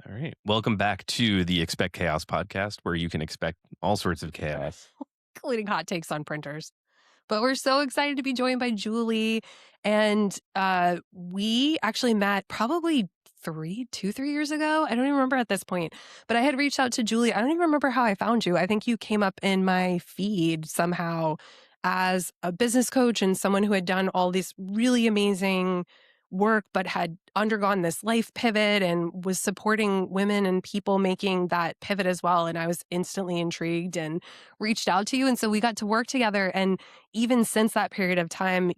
All right. Welcome back to the Expect Chaos podcast, where you can expect all sorts of chaos. Including hot takes on printers. But we're so excited to be joined by Julie. And we actually met probably 3 years ago. I don't even remember at this point. But I had reached out to Julie. I don't even remember how I found you. I think you came up in my feed somehow as a business coach and someone who had done all this really amazing work, but had undergone this life pivot and was supporting women and people making that pivot as well. And I was instantly intrigued and reached out to you. And so we got to work together. And even since that period of time,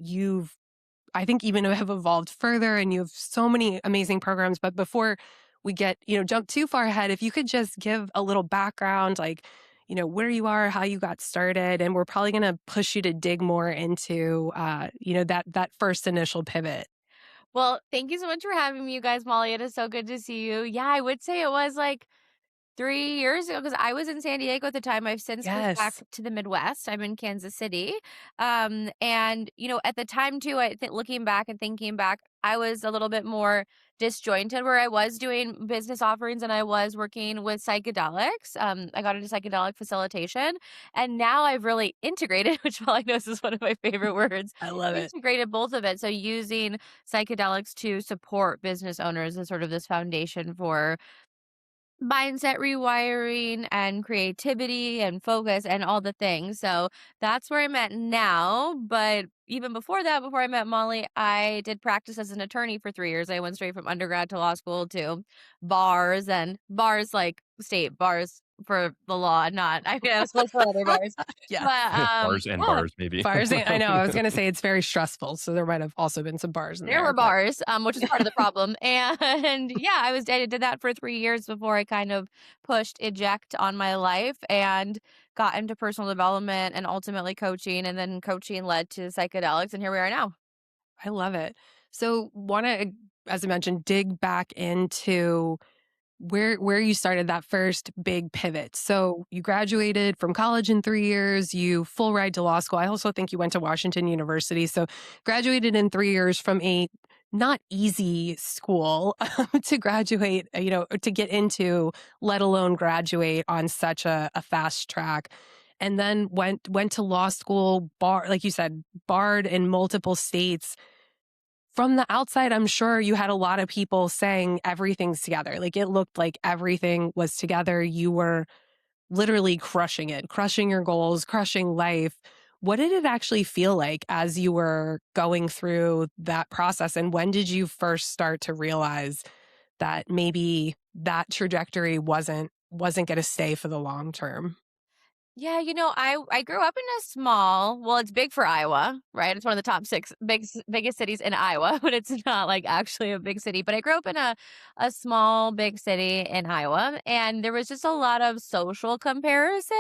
I think, even have evolved further and you have so many amazing programs. But before we jump too far ahead, if you could just give a little background, like, where you are, how you got started, and we're probably going to push you to dig more into, that first initial pivot. Well, thank you so much for having me, you guys. Molly, it is so good to see you. Yeah, I would say it was like 3 years ago because I was in San Diego at the time. I've since moved back Yes. to the Midwest. I'm in Kansas City. And at the time too, I think looking back and thinking back, I was a little bit more disjointed where I was doing business offerings and I was working with psychedelics. I got into psychedelic facilitation and now I've really integrated, which Molly knows is one of my favorite words, I love it. integrated both of it. So using psychedelics to support business owners is sort of this foundation for mindset rewiring and creativity and focus and all the things. So that's where I'm at now. But even before that, before I met Molly, I did practice as an attorney for 3 years. I went straight from undergrad to law school to bars and bars like state bars for the law, not I mean I was supposed for other bars. Yeah. But Bars and yeah, bars, maybe. Bars. I know. I was going to say it's very stressful. So there might have also been some bars in there there. were But bars, which is part of the problem. And yeah, I did that for 3 years before I kind of pushed eject on my life and got into personal development and ultimately coaching. And then coaching led to psychedelics. And here we are now. I love it. So want to, as I mentioned, dig back into where you started that first big pivot. So you graduated from college in 3 years, you full ride to law school. I also think you went to Washington University. So graduated in 3 years from a not easy school to graduate, to get into, let alone graduate on such a fast track. And then went to law school, like you said, barred in multiple states. From the outside, I'm sure you had a lot of people saying everything's together. Like, it looked like everything was together. You were literally crushing it, crushing your goals, crushing life. What did it actually feel like as you were going through that process? And when did you first start to realize that maybe that trajectory wasn't going to stay for the long term? Yeah, I grew up in a small, well, it's big for Iowa, right? It's one of the top six biggest cities in Iowa, but it's not like actually a big city. But I grew up in a small, big city in Iowa, and there was just a lot of social comparison.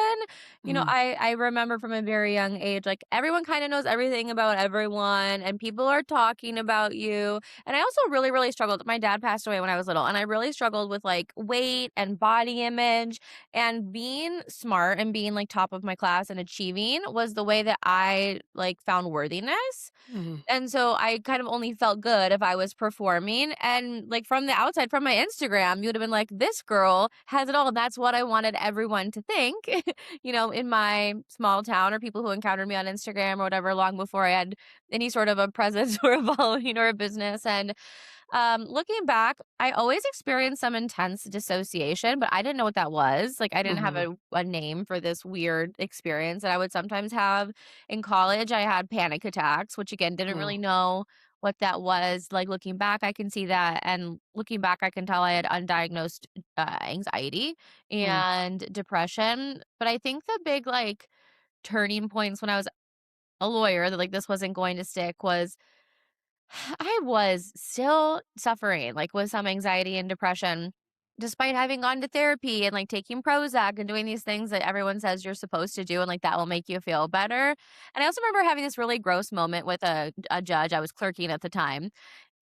Mm. I remember from a very young age, like everyone kind of knows everything about everyone, and people are talking about you. And I also really, really struggled. My dad passed away when I was little, and I really struggled with like weight and body image and being smart and being like top of my class and achieving was the way that I like found worthiness. Mm. And so I kind of only felt good if I was performing. And like from the outside, from my Instagram, you would have been like, this girl has it all. That's what I wanted everyone to think, in my small town or people who encountered me on Instagram or whatever, long before I had any sort of a presence or a following or a business. And looking back, I always experienced some intense dissociation, but I didn't know what that was. Like, I didn't have Mhm. a name for this weird experience that I would sometimes have. In college, I had panic attacks, which again, didn't Mm. really know what that was. Like, looking back, I can see that. And looking back, I can tell I had undiagnosed anxiety Mm. and depression. But I think the big, like, turning points when I was a lawyer that, like, this wasn't going to stick was I was still suffering, like, with some anxiety and depression, despite having gone to therapy and, like, taking Prozac and doing these things that everyone says you're supposed to do and, like, that will make you feel better. And I also remember having this really gross moment with a judge. I was clerking at the time,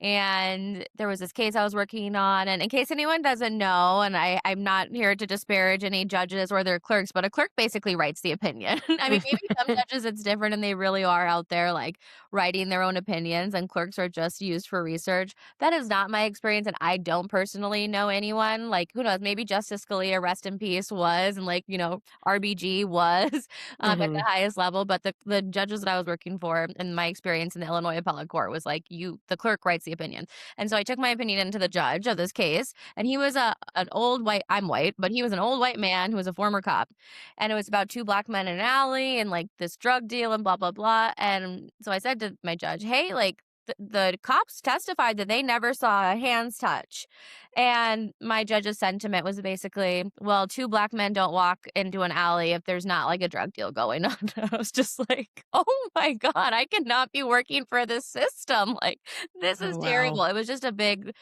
And there was this case I was working on. And in case anyone doesn't know, and I'm not here to disparage any judges or their clerks, but a clerk basically writes the opinion. I mean, maybe some judges it's different and they really are out there like writing their own opinions, and clerks are just used for research. That is not my experience. And I don't personally know anyone. Like, who knows? Maybe Justice Scalia, rest in peace, was, and like, RBG was at the Mhm. highest level. But the judges that I was working for, and my experience in the Illinois appellate court was like, the clerk writes the opinion. And so I took my opinion into the judge of this case, and he was an old white, I'm white, but he was an old white man who was a former cop. And it was about two black men in an alley and like this drug deal and blah, blah, blah. And so I said to my judge, hey, like, the cops testified that they never saw hands touch. And my judge's sentiment was basically, well, two black men don't walk into an alley if there's not like a drug deal going on. I was just like, oh my God, I cannot be working for this system. Like, this Oh, is wow. terrible. It was a big,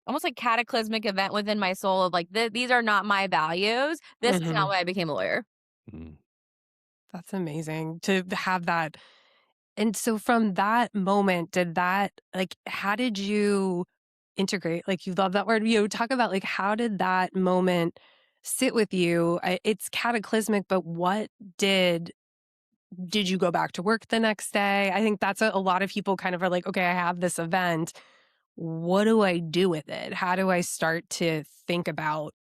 almost like cataclysmic event within my soul of like, these are not my values. This is not Mhm. why I became a lawyer. Mm. That's amazing to have that. And so from that moment, did that like how did you integrate? Like you love that word. Talk about like how did that moment sit with you? It's cataclysmic, but what did you go back to work the next day? I think that's a lot of people kind of are like, okay, I have this event. What do I do with it? How do I start to think about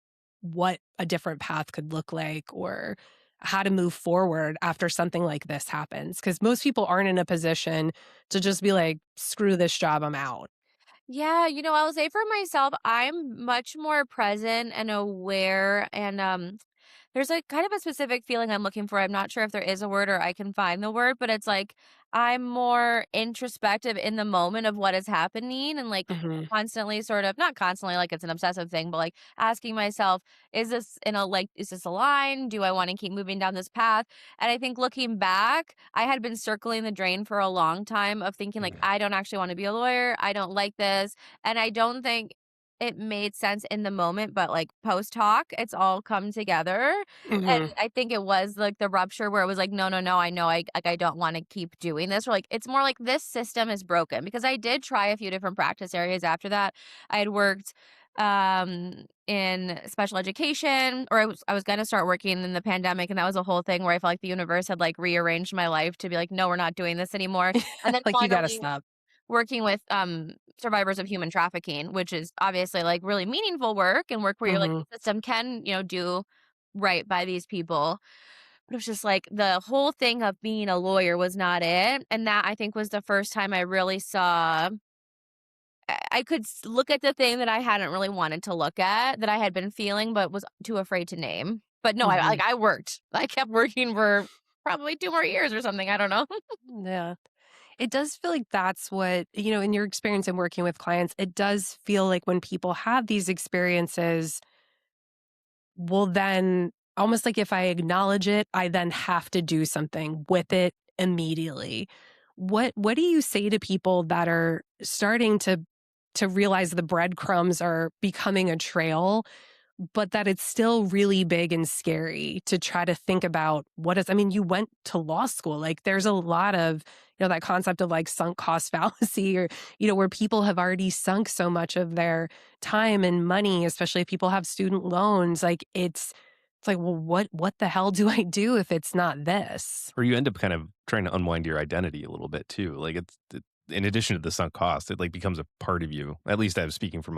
what a different path could look like or how to move forward after something like this happens? Because most people aren't in a position to just be like, screw this job, I'm out. Yeah, I'll say for myself, I'm much more present and aware, and there's like kind of a specific feeling I'm looking for. I'm not sure if there is a word or I can find the word, but it's like I'm more introspective in the moment of what is happening, and like Hmm. constantly sort of, not constantly like it's an obsessive thing, but like asking myself, is this a line? Do I want to keep moving down this path? And I think looking back, I had been circling the drain for a long time of thinking like, Mm. I don't actually want to be a lawyer. I don't like this. And I don't think it made sense in the moment, but like post hoc, it's all come together. And Hmm. I think it was like the rupture where it was like, no, no, no, I know I don't want to keep doing this. Or like it's more like this system is broken, because I did try a few different practice areas after that. I had worked in special education, or I was gonna start working in the pandemic, and that was a whole thing where I felt like the universe had like rearranged my life to be like, no, we're not doing this anymore. And then Like, you got to finally stop. working with survivors of human trafficking, which is obviously like really meaningful work and work where you're like Hmm. the system can, do right by these people. But it was just like the whole thing of being a lawyer was not it. And that I think was the first time I really saw I could look at the thing that I hadn't really wanted to look at, that I had been feeling but was too afraid to name. But no, Hmm. I worked. I kept working for probably 2 more years or something, I don't know. Yeah. It does feel like that's what, in your experience in working with clients, it does feel like when people have these experiences, well, then almost like if I acknowledge it, I then have to do something with it immediately. What do you say to people that are starting to realize the breadcrumbs are becoming a trail, but that it's still really big and scary to try to think about I mean, you went to law school. Like there's a lot of, that concept of like sunk cost fallacy or, where people have already sunk so much of their time and money, especially if people have student loans. Like it's like, well, what the hell do I do if it's not this? Or you end up kind of trying to unwind your identity a little bit too. Like in addition to the sunk cost, it like becomes a part of you. At least I'm speaking from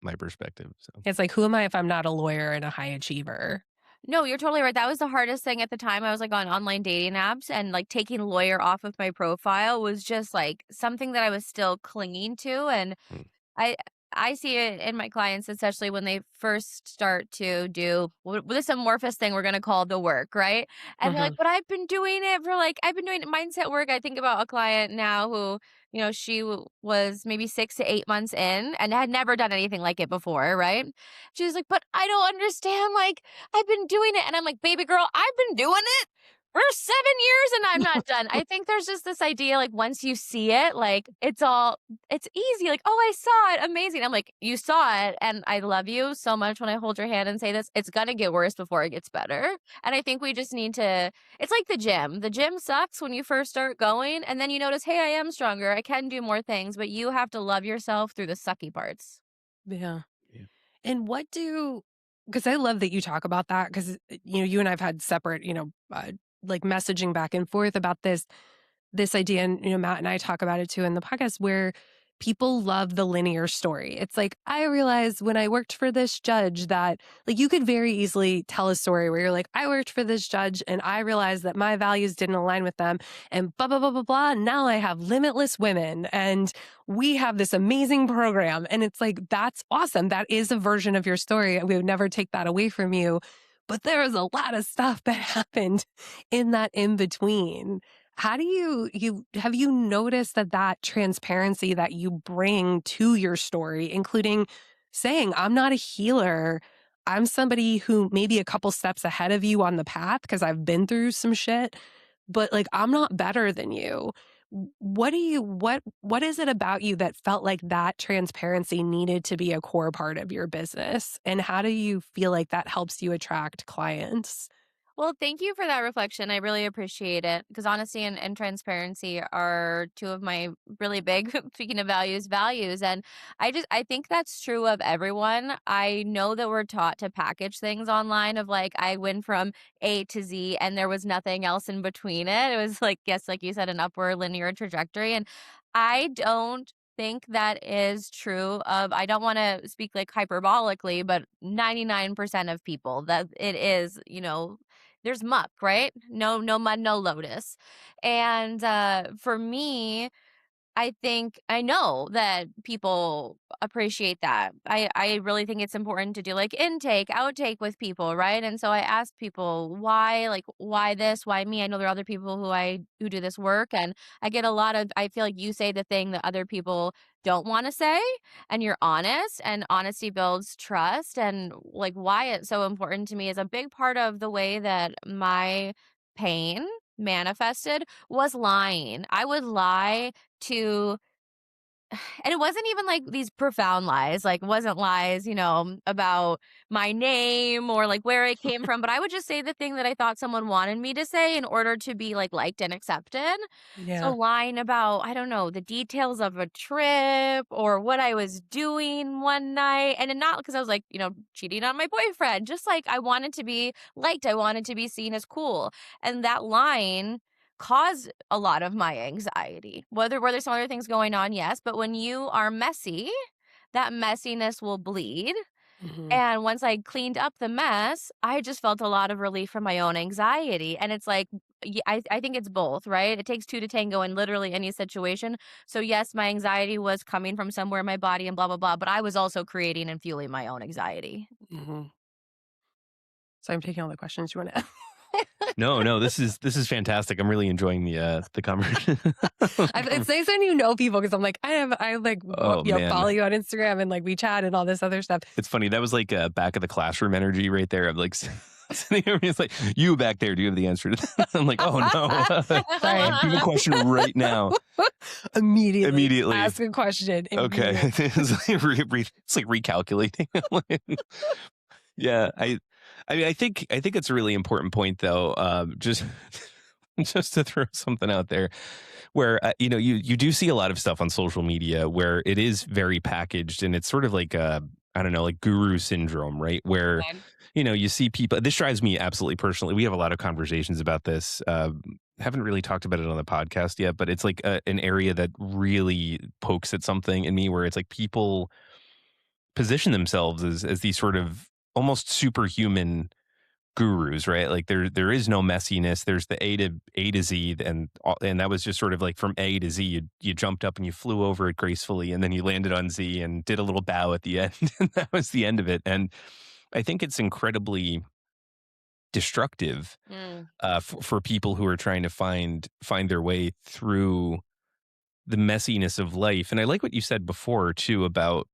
my perspective. So It's like, who am I if I'm not a lawyer and a high achiever? No, you're totally right. That was the hardest thing at the time. I was like on online dating apps, and like taking lawyer off of my profile was just like something that I was still clinging to. And mm, I I see it in my clients, especially when they first start to do this amorphous thing we're gonna call the work, right? And they're like, Hmm. "But I've been doing mindset work." I think about a client now who, she was maybe 6 to 8 months in and had never done anything like it before, right? She was like, "But I don't understand. Like, I've been doing it," and I'm like, "Baby girl, I've been doing it for 7 years and I'm not done. I think there's just this idea, like, once you see it, like, it's easy. Like, oh, I saw it. Amazing. I'm like, you saw it. And I love you so much when I hold your hand and say this. It's going to get worse before it gets better. And I think we just need to, it's like the gym. The gym sucks when you first start going. And then you notice, hey, I am stronger. I can do more things. But you have to love yourself through the sucky parts. Yeah. Yeah. And what do, because I love that you talk about that because, you and I've had separate, like messaging back and forth about this idea. And, Matt and I talk about it too in the podcast where people love the linear story. It's like, I realized when I worked for this judge that, like, you could very easily tell a story where you're like, I worked for this judge and I realized that my values didn't align with them and blah, blah, blah, blah, blah. Now I have limitless women and we have this amazing program. And it's like, that's awesome. That is a version of your story. We would never take that away from you. But there was a lot of stuff that happened in that in between. How do have you noticed that transparency that you bring to your story, including saying, I'm not a healer. I'm somebody who may be a couple steps ahead of you on the path because I've been through some shit, but like I'm not better than you. What is it about you that felt like that transparency needed to be a core part of your business? And how do you feel like that helps you attract clients? Well, thank you for that reflection. I really appreciate it because honesty and transparency are two of my really big, speaking of values. And I think that's true of everyone. I know that we're taught to package things online of like, I went from A to Z and there was nothing else in between it. It was like, yes, like you said, an upward linear trajectory. And I don't think that is true of, I don't want to speak like hyperbolically, but 99% of people that it is, there's muck, right? No mud, no lotus. And for me, I think I know that people appreciate that. I really think it's important to do like intake, outtake with people, right? And so I ask people why, like why this, why me? I know there are other people who do this work and I get a lot of I feel like you say the thing that other people don't want to say and you're honest and honesty builds trust and like why it's so important to me is a big part of the way that my pain manifested was lying. I would lie to and it wasn't even like these profound lies, like, it wasn't lies, about my name or like where I came from, but I would just say the thing that I thought someone wanted me to say in order to be like liked and accepted. So Yeah. lying about, I don't know, the details of a trip or what I was doing one night. And then not because I was like, cheating on my boyfriend, just like I wanted to be liked. I wanted to be seen as cool. And that lying caused a lot of my anxiety. Whether were there some other things going on? Yes. But when you are messy, that messiness will bleed. Mhm. And once I cleaned up the mess, I just felt a lot of relief from my own anxiety. And it's like, I think it's both, right? It takes two to tango in literally any situation. So, yes, my anxiety was coming from somewhere in my body and blah, blah, blah. But I was also creating and fueling my own anxiety. Mhm. So I'm taking all the questions you want to. No, no, this is fantastic. I'm really enjoying the conversation. It's nice when you know people because I'm like I like Oh follow man, you on Instagram and like we chat and all this other stuff. it's funny. That was like back of the classroom energy right there. Of like sitting here, it's like you back there. Do you have the answer to that? I'm like, oh no, Sorry. you have a question right now. Immediately Immediately, ask a question. okay. Immediately. It's like recalculating. Yeah, I mean, I think it's a really important point though. Just just to throw something out there, where you do see a lot of stuff on social media where it is very packaged, and it's sort of like I don't know, like guru syndrome, right? Where Okay. you see people. This drives me absolutely personally. We have a lot of conversations about this. Haven't really talked about it on the podcast yet, but it's like an area that really pokes at something in me, where it's like people position themselves as these sort of almost superhuman gurus, right? Like there is no messiness. There's the A to Z, and that was just sort of like from A to Z. You jumped up and you flew over it gracefully, and then you landed on Z and did a little bow at the end, and that was the end of it. And I think it's incredibly destructive Mm. for people who are trying to find their way through the messiness of life. And I like what you said before too about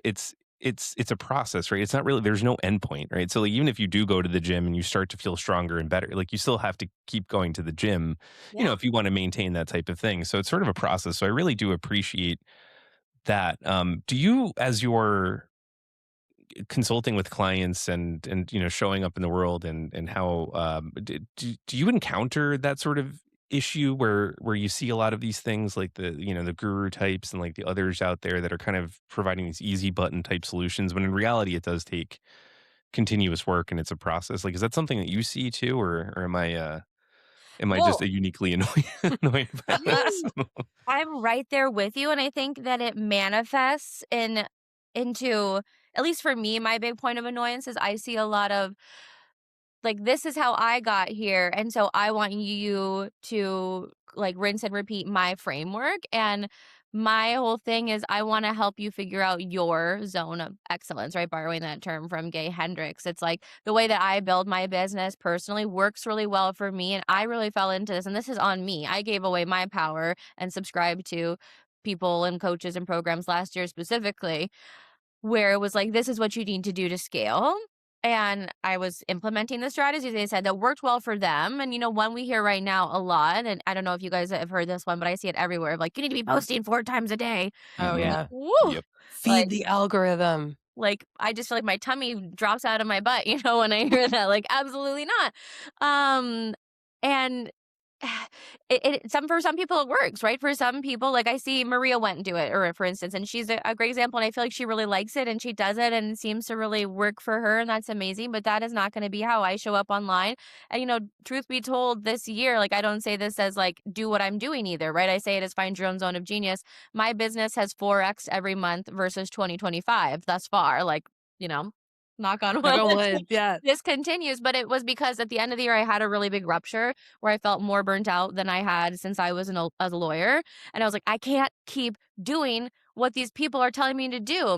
it's it's a process, right? It's not really there's no endpoint, right? So like even if you do go to the gym and you start to feel stronger and better, like you still have to keep going to the gym, Yeah. if you want to maintain that type of thing. So it's sort of a process. So I really do appreciate that. Do you, as you're consulting with clients and showing up in the world and how do you encounter that sort of issue where you see a lot of these things like the guru types and like the others out there that are kind of providing these easy button type solutions when in reality it does take continuous work and it's a process, like is that something that you see too, or am I just Well, a uniquely annoyed by this? I'm right there with you, and I think that it manifests into, at least for me, my big point of annoyance is I see a lot of, like, this is how I got here, and so I want you to, like, rinse and repeat my framework, and my whole thing is I wanna help you figure out your zone of excellence, right? Borrowing that term from Gay Hendricks. It's like the way that I build my business personally works really well for me, and I really fell into this, and this is on me. I gave away my power and subscribed to people and coaches and programs last year specifically where it was like, "This is what you need to do to scale." And I was implementing the strategies they said that worked well for them. And, one we hear right now a lot, and I don't know if you guys have heard this one, but I see it everywhere, like, "You need to be posting 4 times a day." Oh, I'm Hmm. like, yeah. "Woo!" Yep. Feed Like the algorithm. I just feel like my tummy drops out of my butt, when I hear that, like, absolutely not. And for some people it works, right? For some people, like I see Maria went and do it, or for instance, and she's a great example. And I feel like she really likes it and she does it and it seems to really work for her, and that's amazing. But that is not going to be how I show up online. And truth be told, this year, like I don't say this as like do what I'm doing either, right? I say it as find your own zone of genius. My business has 4x every month versus 2025 thus far. Like, you know, knock on Knock wood. on wood. Yeah. This continues, but it was because at the end of the year, I had a really big rupture where I felt more burnt out than I had since I was as a lawyer. And I was like, I can't keep doing what these people are telling me to do.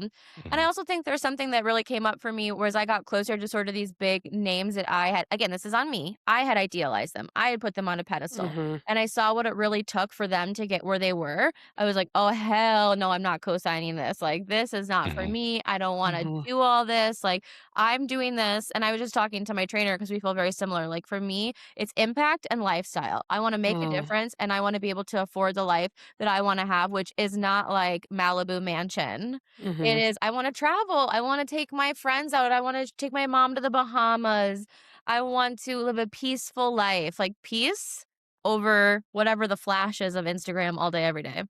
And I Hmm. also think there's something that really came up for me, whereas I got closer to sort of these big names that I had, again, this is on me. I had idealized them. I had put them on a pedestal Mhm. and I saw what it really took for them to get where they were. I was like, oh, hell no, I'm not co-signing this. Like, this is not for Hmm. me. I don't want to Mhm. do all this. Like, I'm doing this. And I was just talking to my trainer because we feel very similar. Like for me, it's impact and lifestyle. I want to make a Mm. difference and I want to be able to afford the life that I want to have, which is not like Malibu mansion. It Mhm. is, I want to travel. I want to take my friends out. I want to take my mom to the Bahamas. I want to live a peaceful life, like peace over whatever the flash is of Instagram all day, every day.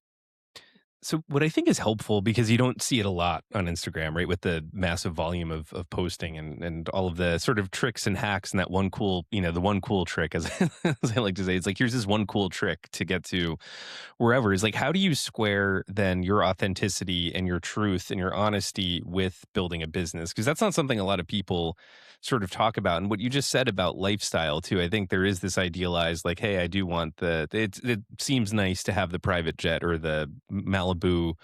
So what I think is helpful because you don't see it a lot on Instagram, right? With the massive volume of posting and all of the sort of tricks and hacks and that one cool, the one cool trick, as, as I like to say, it's like here's this one cool trick to get to wherever. Is like how do you square then your authenticity and your truth and your honesty with building a business? Because that's not something a lot of people sort of talk about. And what you just said about lifestyle too, I think there is this idealized like, hey, I do want it seems nice to have the private jet or the Malibu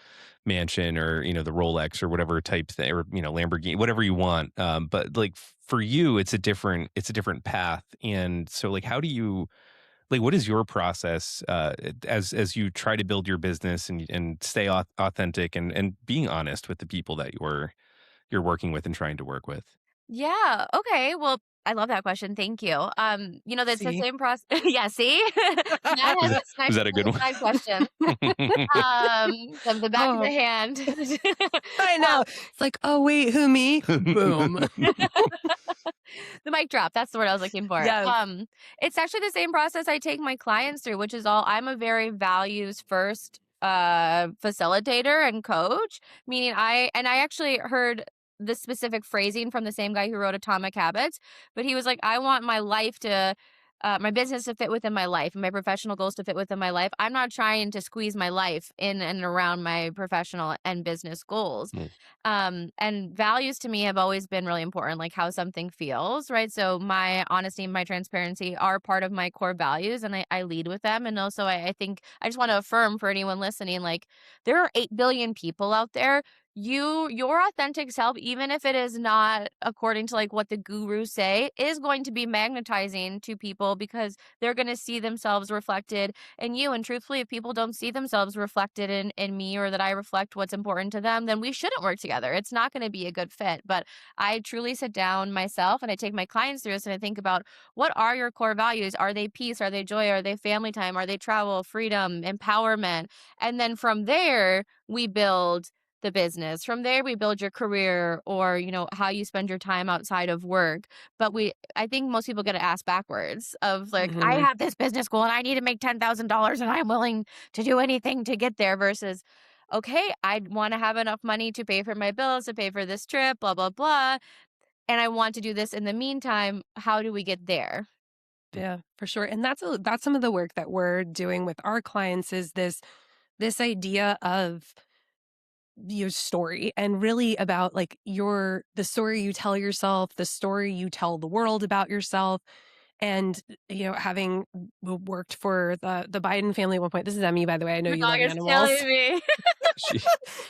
mansion or the Rolex or whatever type thing or Lamborghini, whatever you want. But like for you, it's a different path. And so like how do you like what is your process as you try to build your business and stay authentic and being honest with the people that you're working with and trying to work with? Yeah. Okay. Well, I love that question. Thank you. That's the See? same process. Yeah. See, Matt Was has that this nice was that a good little one? side question. The back of the Oh, hand. I know. It's like, "Oh, wait, who, me?" Boom. The mic drop. That's the word I was looking for. Yes. It's actually the same process I take my clients through, which is all I'm a very values first facilitator and coach, meaning I actually heard this specific phrasing from the same guy who wrote Atomic Habits, but he was like, I want my life to my business to fit within my life and my professional goals to fit within my life. I'm not trying to squeeze my life in and around my professional and business goals. Mm, And values to me have always been really important, like how something feels, right? So my honesty and my transparency are part of my core values, and I lead with them. And also, I think I just want to affirm for anyone listening, like there are 8 billion people out there. your authentic self, even if it is not according to like what the gurus say, is going to be magnetizing to people because they're going to see themselves reflected in you. And truthfully, if people don't see themselves reflected in me, or that I reflect what's important to them, then we shouldn't work together. It's not going to be a good fit. But I truly sit down myself and I take my clients through this and I think about, what are your core values? Are they peace? Are they joy? Are they family time? Are they travel, freedom, empowerment? And then from there, we build the business. From there, we build your career, or, how you spend your time outside of work. But I think most people get to ask backwards of like, I Mhm. have this business goal and I need to make $10,000 and I'm willing to do anything to get there, versus, okay, I want to have enough money to pay for my bills, to pay for this trip, blah, blah, blah. And I want to do this in the meantime. How do we get there? Yeah, for sure. And that's some of the work that we're doing with our clients, is this idea of your story, and really about like the story you tell yourself, the story you tell the world about yourself. And having worked for the Biden family at one point. This is Emmy, by the way. I know Your you dog love is animals. killing me. She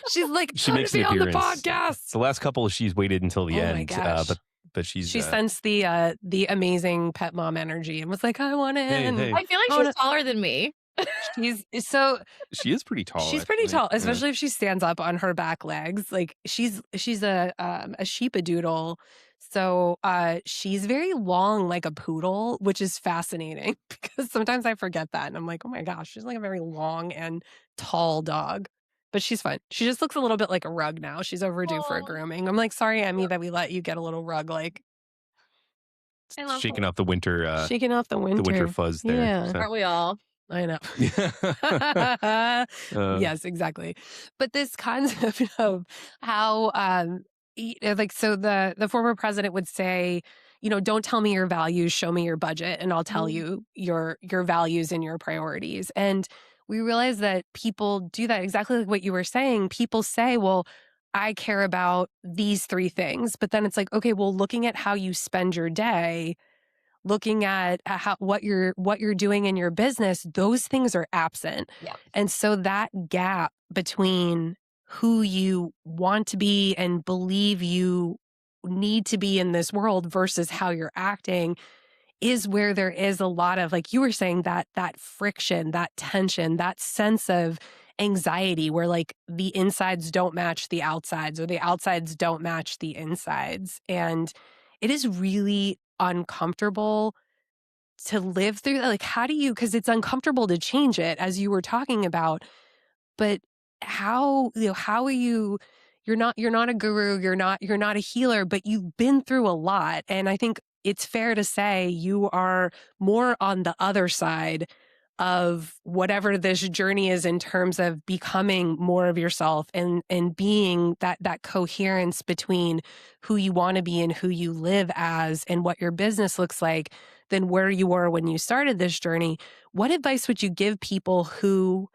She's like, she "I want to makes an be on the appearance. podcast." The last couple, she's waited until the Oh my end, gosh. but she's She sensed the amazing pet mom energy and was like, "I want hey, in. hey, I feel like I she's want to." taller than me. So she is pretty tall, she's pretty actually. tall, Yeah. especially if she stands up on her back legs. Like she's a sheepadoodle. So she's very long, like a poodle, which is fascinating because sometimes I forget that and I'm like, oh my gosh, she's like a very long and tall dog. But she's fine. She just looks a little bit like a rug now. She's overdue for a Oh, grooming. I'm like, sorry, Emmy, that we let you get a little rug like I love Shaking her. off shaking off the the winter winter. fuzz there. Yeah. So Aren't we all? I know. uh, Yes, exactly. But this concept of how, like, so the former president would say, don't tell me your values, show me your budget, and I'll tell Mm, you your values and your priorities. And we realize that people do that exactly like what you were saying. People say, well, I care about these three things, but then it's like, okay, well, looking at how you spend your day, looking at how what you're doing in your business, those things are absent. yeah. And so that gap between who you want to be and believe you need to be in this world versus how you're acting is where there is a lot of, like you were saying, that friction, that tension, that sense of anxiety where like the insides don't match the outsides or the outsides don't match the insides. And it is really uncomfortable to live through that. Like, how do you, because it's uncomfortable to change it, as you were talking about, but how are you, you're not a guru, you're not a healer, but you've been through a lot. And I think it's fair to say you are more on the other side of whatever this journey is in terms of becoming more of yourself and being that coherence between who you want to be and who you live as and what your business looks like than where you were when you started this journey. What advice would you give people who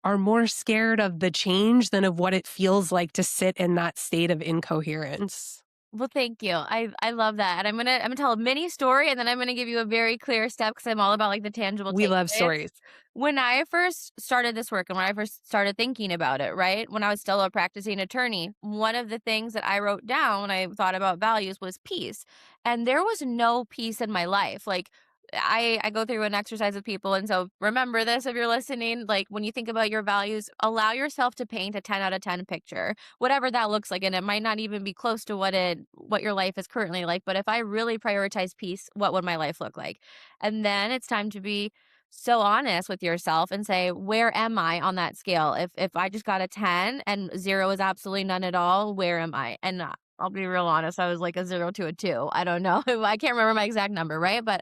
are more scared of the change than of what it feels like to sit in that state of incoherence? Well, thank you. I love that. And I'm gonna tell a mini story and then I'm gonna give you a very clear step because I'm all about like the tangible We love takeaways. stories. When I first started this work and when I first started thinking about it, right? When I was still a practicing attorney, one of the things that I wrote down when I thought about values was peace. And there was no peace in my life. Like I go through an exercise with people. And so remember this if you're listening. Like when you think about your values, allow yourself to paint a 10 out of 10 picture, whatever that looks like. And it might not even be close to what your life is currently like. But if I really prioritize peace, what would my life look like? And then it's time to be so honest with yourself and say, where am I on that scale? If I just got a 10 and 0 is absolutely none at all, where am I? And I'll be real honest, I was like a 0 to a 2. I don't know. I can't remember my exact number, right? But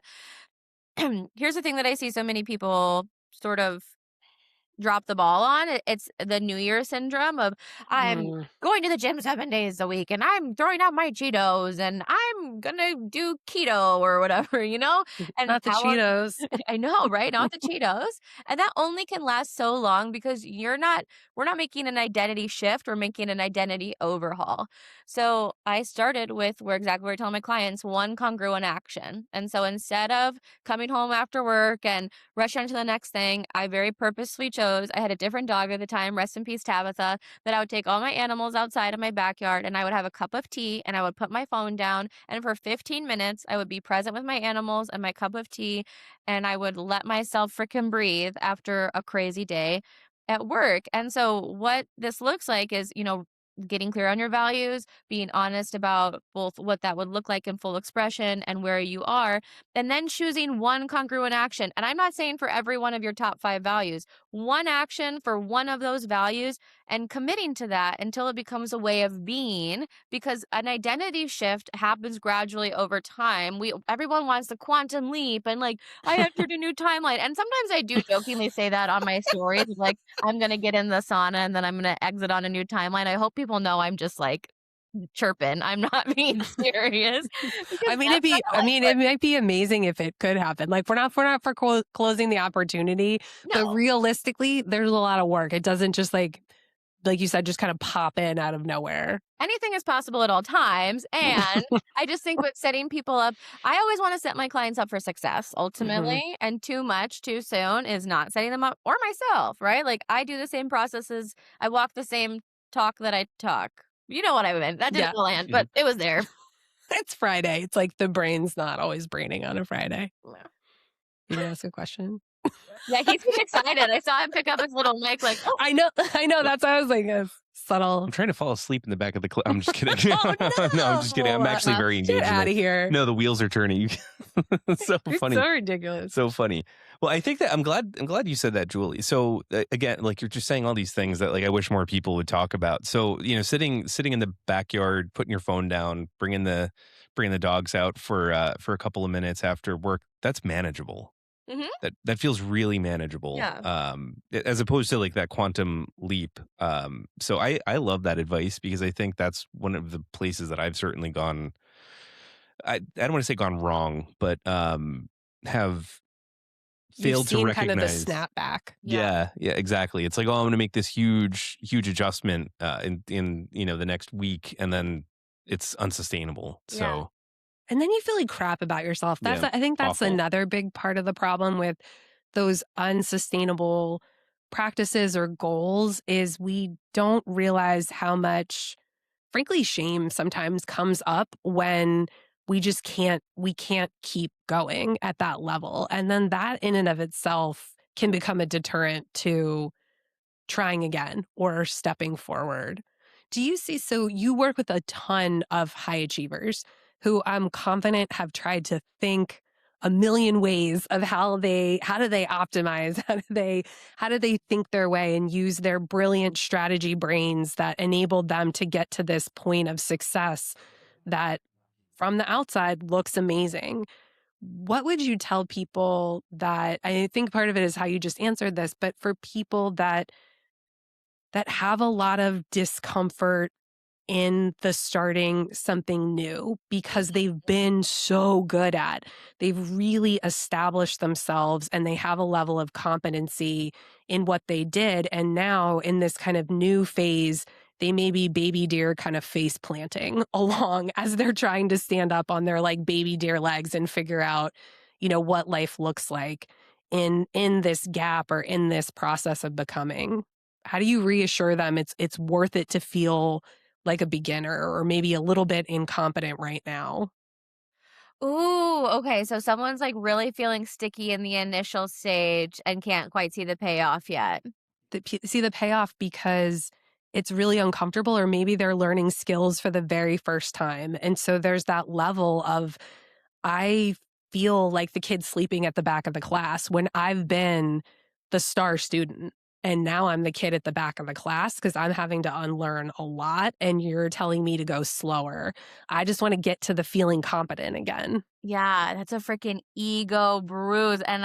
here's the thing that I see so many people sort of drop the ball on. It's the New Year syndrome of, I'm Mm, going to the gym 7 days a week and I'm throwing out my Cheetos and I'm gonna do keto or whatever, And not the how long Cheetos. I know, right? Not the Cheetos. And that only can last so long because we're not making an identity shift, we're making an identity overhaul. So I started with where exactly where I tell my clients one congruent action. And so instead of coming home after work and rush on to the next thing, I very purposely chose chose, I had a different dog at the time, rest in peace, Tabitha, that I would take all my animals outside of my backyard and I would have a cup of tea and I would put my phone down. And for 15 minutes, I would be present with my animals and my cup of tea. And I would let myself frickin' breathe after a crazy day at work. And so, what this looks like is, getting clear on your values, being honest about both what that would look like in full expression and where you are, and then choosing one congruent action. And I'm not saying for every one of your top 5 values, one action for one of those values and committing to that until it becomes a way of being, because an identity shift happens gradually over time. Everyone wants the quantum leap and like I entered a new timeline. And sometimes I do jokingly say that on my stories, like I'm going to get in the sauna and then I'm going to exit on a new timeline. I hope people know I'm just like chirping. I'm not being serious because that's not how I life mean, it works. might be amazing if it could happen. Like we're not for closing the opportunity, but No, realistically, there's a lot of work. It doesn't just like you said, just kind of pop in out of nowhere. anything is possible at all times. And I just think with setting people up, I always want to set my clients up for success Hmm. ultimately. And too much too soon is not setting them up or myself, right? Like I do the same processes, I walk the same talk that I talk. You know what I meant. That didn't Yeah, land, but it was there. it's Friday. It's like the brain's not always braining on a Friday. Yeah. You can ask a question. Yeah, he's getting excited. I saw him pick up his little mic, like, oh, I know, I know. That's why I was like a subtle. I'm trying to fall asleep in the back of the I'm just kidding. Oh No, I'm just kidding. I'm no! actually very Get engaged in out it. of here! No, the wheels are turning. It's so You're funny. so ridiculous. So funny. Well, I think that I'm glad you said that, Julie. So again, like you're just saying all these things that like I wish more people would talk about. So, sitting in the backyard, putting your phone down, bringing the dogs out for a couple of minutes after work, that's manageable. hmm That feels really manageable. yeah. As opposed to like that quantum leap. So I love that advice because I think that's one of the places that I've certainly gone. I don't want to say gone wrong, but have You've failed to seen kind of the recognize. snapback. Yeah. Yeah, exactly. It's like, oh, I'm going to make this huge adjustment in the next week, and then it's unsustainable. Yeah. So And then you feel like crap about yourself. yeah, I think that's awful. another big part of the problem with those unsustainable practices or goals is we don't realize how much, frankly, shame sometimes comes up when we can't keep going at that level. And then that in and of itself can become a deterrent to trying again or stepping forward. Do you see? So you work with a ton of high achievers who I'm confident have tried to think a million ways of how do they optimize, how do they think their way and use their brilliant strategy brains that enabled them to get to this point of success that from the outside looks amazing. What would you tell people that I think part of it is how you just answered this, but for people that have a lot of discomfort in the starting something new because they've been so good at. They've really established themselves and they have a level of competency in what they did. And now in this kind of new phase, they may be baby deer kind of face planting along as they're trying to stand up on their like baby deer legs and figure out, what life looks like in this gap or in this process of becoming. How do you reassure them it's worth it to feel like a beginner or maybe a little bit incompetent right now? Ooh, okay. So someone's like really feeling sticky in the initial stage and can't quite see the payoff yet. See the payoff because it's really uncomfortable or maybe they're learning skills for the very first time. And so there's that level of I feel like the kid sleeping at the back of the class when I've been the star student. And now I'm the kid at the back of the class because I'm having to unlearn a lot and you're telling me to go slower. I just want to get to the feeling competent again. Yeah, that's a freaking ego bruise. And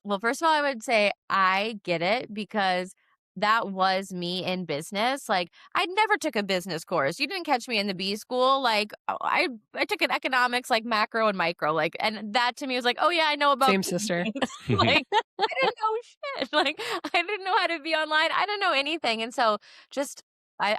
well, first of all, I would say I get it because that was me in business. Like, I never took a business course. You didn't catch me in the B school. Like, I took an economics, like macro and micro. Like, and that to me was like, oh, yeah, I know about Same sister. business. Like, I didn't know shit. Like, I didn't know how to be online. I didn't know anything. And so just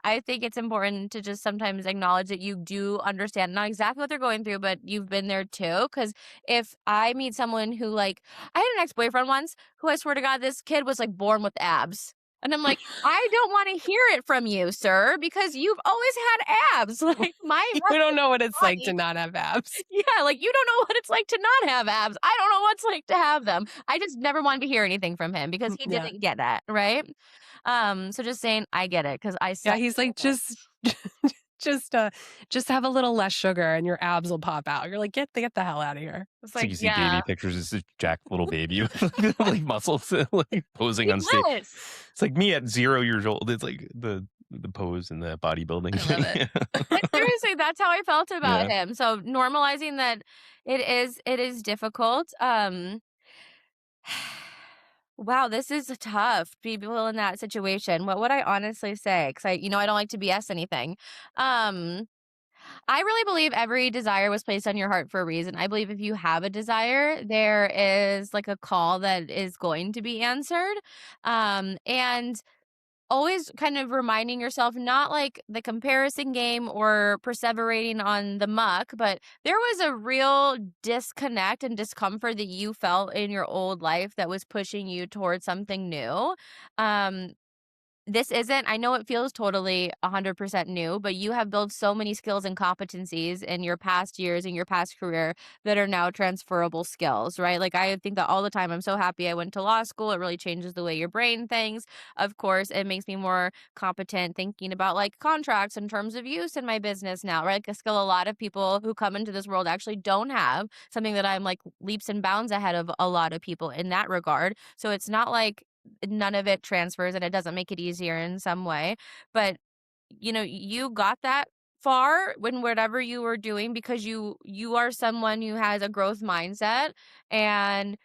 I think it's important to just sometimes acknowledge that you do understand not exactly what they're going through, but you've been there too. Because if I meet someone who like, I had an ex-boyfriend once who I swear to God, this kid was like born with abs. And I'm like, I don't want to hear it from you, sir, because you've always had abs. Like my You don't know what it's like to body. not have abs. Yeah, like you don't know what it's like to not have abs. I don't know what it's like to have them. I just never wanted to hear anything from him because he Yeah. didn't get that, right? So just saying I get it because I Yeah, suck. he's like, just just have a little less sugar and your abs will pop out. You're like, get the hell out of here. It's It's like like, you see yeah, baby pictures. It's this jacked little baby with like muscles, like posing on stage. yes. It's like me at 0 years old. It's like the pose and the bodybuilding I love it. thing. But seriously, that's how I felt about Yeah. him. So normalizing that it is difficult. Wow, this is tough. People in that situation. What would I honestly say? Because I don't like to BS anything. Um, I really believe every desire was placed on your heart for a reason. I believe if you have a desire, there is like a call that is going to be answered. And always kind of reminding yourself not like the comparison game or perseverating on the muck, but there was a real disconnect and discomfort that you felt in your old life that was pushing you towards something new. Um, this isn't I know it feels totally 100% new, but you have built so many skills and competencies in your past years, in your past career that are now transferable skills, right? Like, I think that all the time. I'm so happy I went to law school. It really changes the way your brain thinks. Of course, it makes me more competent thinking about, like, contracts and terms of use in my business now, right? Like, a skill a lot of people who come into this world actually don't have, something that I'm, like, leaps and bounds ahead of a lot of people in that regard. So it's not like none of it transfers and it doesn't make it easier in some way. But you got that far when whatever you were doing because you are someone who has a growth mindset and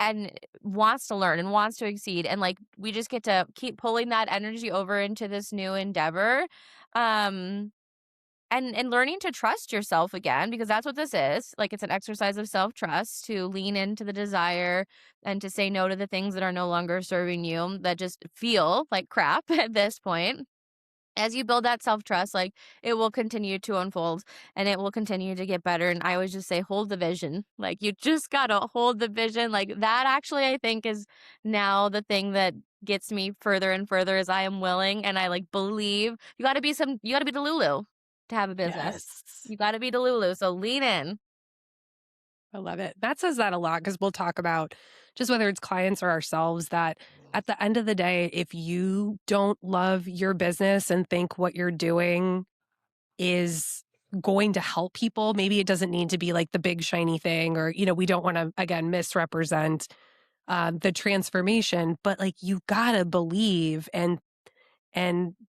and wants to learn and wants to exceed, and like we just get to keep pulling that energy over into this new endeavor. um and learning to trust yourself again, because that's what this is. Like, it's an exercise of self-trust to lean into the desire and to say no to the things that are no longer serving you, that just feel like crap at this point. As you build that self-trust, like, it will continue to unfold and it will continue to get better. And I always just say, hold the vision. Like, you just gotta hold the vision. Like, that actually, I think, is now the thing that gets me further and further, as I am willing and I like believe you gotta be the Lulu to have a business. Yes. You gotta be the Lulu. So lean in. I love it. That says that a lot because we'll talk about just whether it's clients or ourselves that at the end of the day, if you don't love your business and think what you're doing is going to help people, maybe it doesn't need to be like the big shiny thing, or, we don't want to, again, misrepresent the transformation, but like you gotta believe and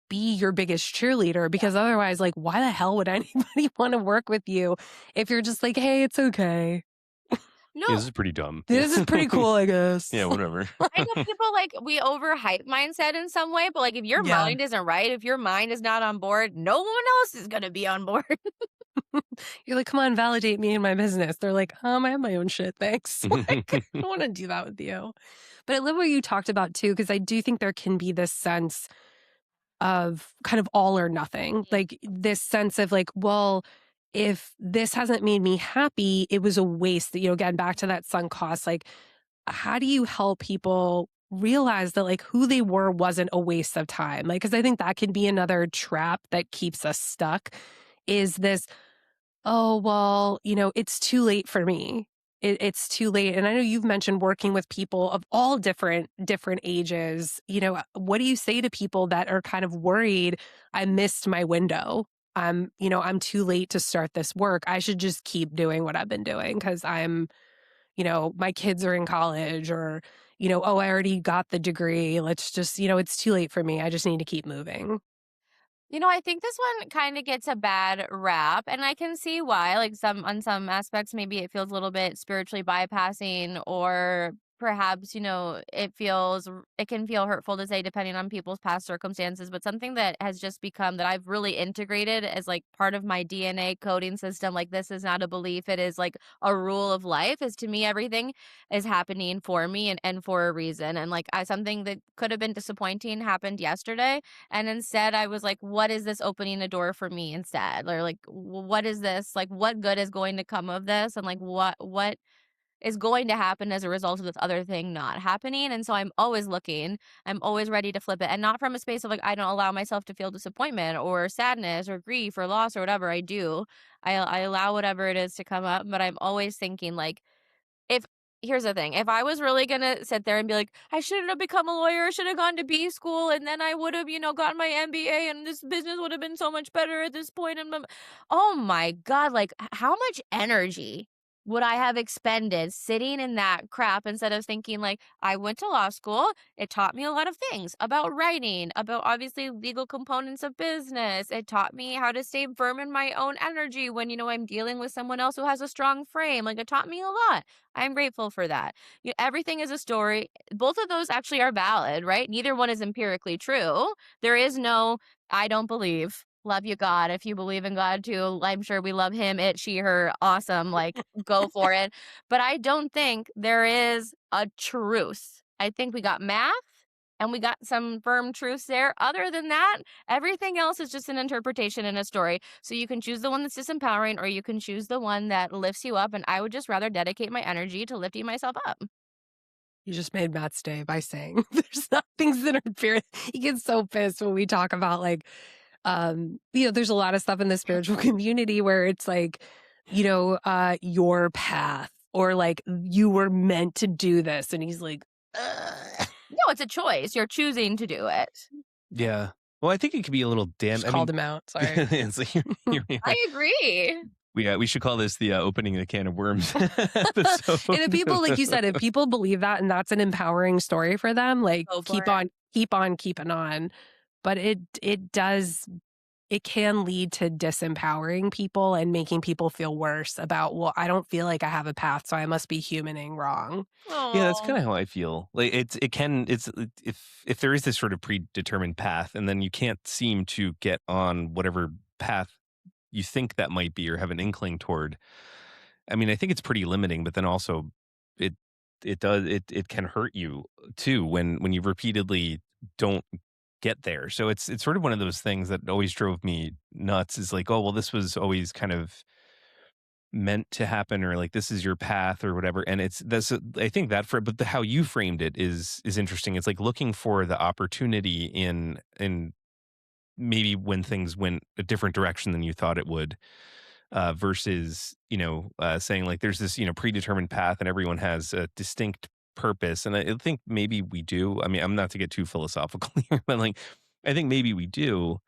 be your biggest cheerleader, because otherwise, like, why the hell would anybody want to work with you if you're just like, hey, it's okay. Yeah, No, this is pretty dumb. Yeah. This is pretty cool, I guess. Yeah, whatever. I know people like we overhype mindset in some way, but like if your Yeah. mind isn't right, if your mind is not on board, no one else is gonna be on board. You're like, come on, validate me in my business. They're like, I have my own shit. Thanks. Like, I don't want to do that with you. But I love what you talked about too, because I do think there can be this sense of kind of all or nothing, like this sense of like, well, if this hasn't made me happy, it was a waste. Again, back to that sunk cost. Like, how do you help people realize that like who they were wasn't a waste of time? Like, because I think that can be another trap that keeps us stuck. Is this, oh, well, it's too late for me. It's too late. And I know you've mentioned working with people of all different ages. What do you say to people that are kind of worried, I missed my window? I'm too late to start this work. I should just keep doing what I've been doing because my kids are in college, or, oh, I already got the degree. Let's just, it's too late for me. I just need to keep moving. I think this one kind of gets a bad rap, and I can see why. Like, on some aspects, maybe it feels a little bit spiritually bypassing or perhaps, it can feel hurtful to say depending on people's past circumstances, but something that has just become that I've really integrated as like part of my DNA coding system, like this is not a belief, it is like a rule of life, is to me everything is happening for me and for a reason. And like something that could have been disappointing happened yesterday. And instead I was like, what is this opening a door for me instead? Or like, what is this? Like, what good is going to come of this? And like, what is going to happen as a result of this other thing not happening. And so I'm always looking, I'm always ready to flip it. And not from a space of like, I don't allow myself to feel disappointment or sadness or grief or loss or whatever I do. I allow whatever it is to come up, but I'm always thinking like, if here's the thing, if I was really gonna sit there and be like, "I shouldn't have become a lawyer, I should have gone to B school, and then I would have, gotten my MBA, and this business would have been so much better at this point," and oh my god, like, how much energy would I have expended sitting in that crap instead of thinking like, "I went to law school, it taught me a lot of things about writing, about obviously legal components of business, it taught me how to stay firm in my own energy when, I'm dealing with someone else who has a strong frame, like, it taught me a lot." I'm grateful for that. Everything is a story. Both of those actually are valid, right? Neither one is empirically true. There is no, I don't believe. Love you, God. If you believe in God too, I'm sure we love him, it, she, her. Awesome. Like, go for it. But I don't think there is a truth. I think we got math and we got some firm truths there. Other than that, everything else is just an interpretation and a story. So you can choose the one that's disempowering or you can choose the one that lifts you up. And I would just rather dedicate my energy to lifting myself up. You just made Matt's day by saying there's not things that are fear. He gets so pissed when we talk about like, there's a lot of stuff in the spiritual community where it's like, your path or like you were meant to do this. And he's like, ugh. No, it's a choice. You're choosing to do it. Yeah. Well, I think it could be a little Just called him out. Sorry. it's like, here we are. I agree. We should call this the opening of the can of worms episode. And if people, like you said, if people believe that and that's an empowering story for them, like Go for keep it. on, keep on keeping on. But it can lead to disempowering people and making people feel worse about, well, I don't feel like I have a path, so I must be humaning wrong. Yeah, that's kind Aw. of how I feel. Like it's if there is this sort of predetermined path, and then you can't seem to get on whatever path you think that might be or have an inkling toward. I mean, I think it's pretty limiting, but then also it it can hurt you too when you repeatedly don't get there. So it's sort of one of those things that always drove me nuts. Is like, oh well, this was always kind of meant to happen, or like this is your path or whatever. And it's that's I think that for but how you framed it is interesting. It's like looking for the opportunity in maybe when things went a different direction than you thought it would, versus saying like there's this predetermined path and everyone has a distinct purpose. And I think maybe we do. I mean, I'm not to get too philosophical here, but like I think maybe we do.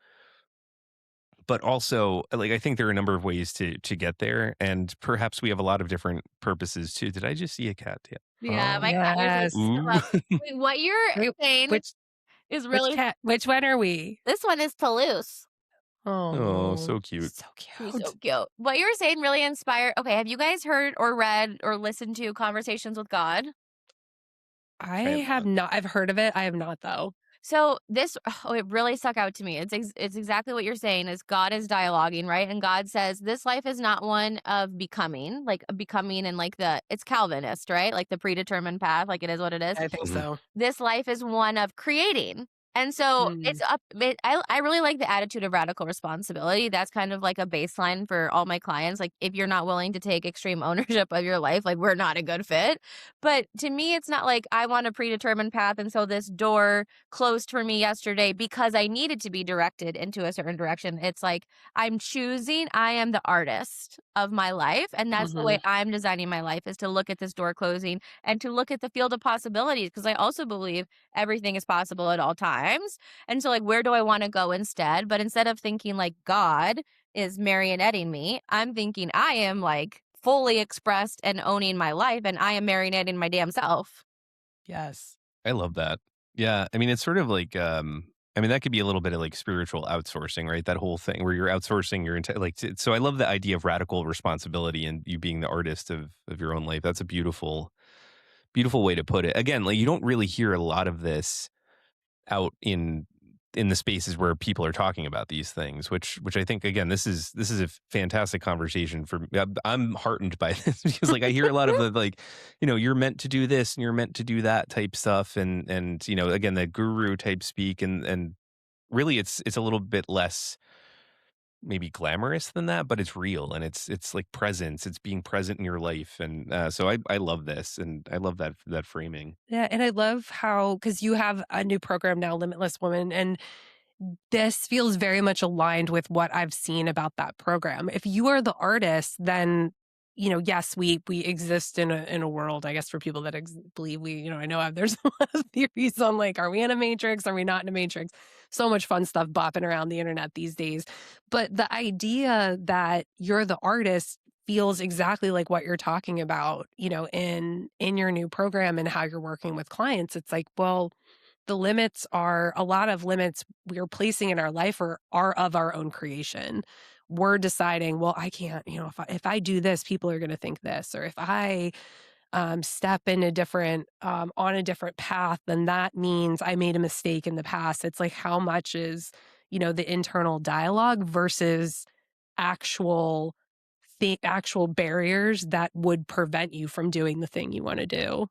But also, like I think there are a number of ways to get there, and perhaps we have a lot of different purposes too. Did I just see a cat? Yeah. Yeah, my cat was like, Yes. Ooh. "Stop." Wait, what you're Wait, saying is really which one are we? this one is Toulouse. Oh, Oh, so cute. so He's cute. so cute. What you were saying really inspired. Okay, have you guys heard or read or listened to Conversations with God? I I have have not. I've heard of it. I have not though. So this, oh, it really stuck out to me. It's exactly what you're saying. Is God is dialoguing, right? And God says this life is not one of becoming, like becoming, and like it's Calvinist, right? Like the predetermined path, like it is what it is. I think Mhm. so. This life is one of creating. And so Mm. I really like the attitude of radical responsibility. That's kind of like a baseline for all my clients. Like, if you're not willing to take extreme ownership of your life, like, we're not a good fit. But to me, it's not like I want a predetermined path. And so this door closed for me yesterday because I needed to be directed into a certain direction. It's like I'm choosing, I am the artist of my life. And that's the way Mhm. I'm designing my life, is to look at this door closing and to look at the field of possibilities. Because I also believe everything is possible at all times. And so, like, where do I want to go instead? But instead of thinking like God is marionetting me, I'm thinking I am like fully expressed and owning my life, and I am marionetting my damn self. Yes. I love that. Yeah, I mean, it's sort of like, I mean, that could be a little bit of like spiritual outsourcing, right? That whole thing where you're outsourcing your entire, like, so I love the idea of radical responsibility and you being the artist of your own life. That's a beautiful Beautiful way to put it. Again, like, you don't really hear a lot of this out in the spaces where people are talking about these things, which I think, again, this is a fantastic conversation for me. I'm heartened by this because, like, I hear a lot of the, like, you're meant to do this and you're meant to do that type stuff, and again, the guru type speak, and really it's a little bit less maybe glamorous than that, but it's real, and it's like presence. It's being present in your life, and so I love this, and I love that framing. Yeah, and I love how, because you have a new program now, Limitless Woman, and this feels very much aligned with what I've seen about that program. If you are the artist, then, yes, we exist in a world, I guess, for people that believe we, I know there's a lot of theories on, like, are we in a matrix? Are we not in a matrix? So much fun stuff bopping around the internet these days. But the idea that you're the artist feels exactly like what you're talking about, in your new program and how you're working with clients. It's like, well, the limits are a lot of limits we're placing in our life are of our own creation. We're deciding, well, I can't, if I do this, people are going to think this, or if I step in a different on a different path, then that means I made a mistake in the past. It's like, how much is, the internal dialogue versus actual actual barriers that would prevent you from doing the thing you want to do.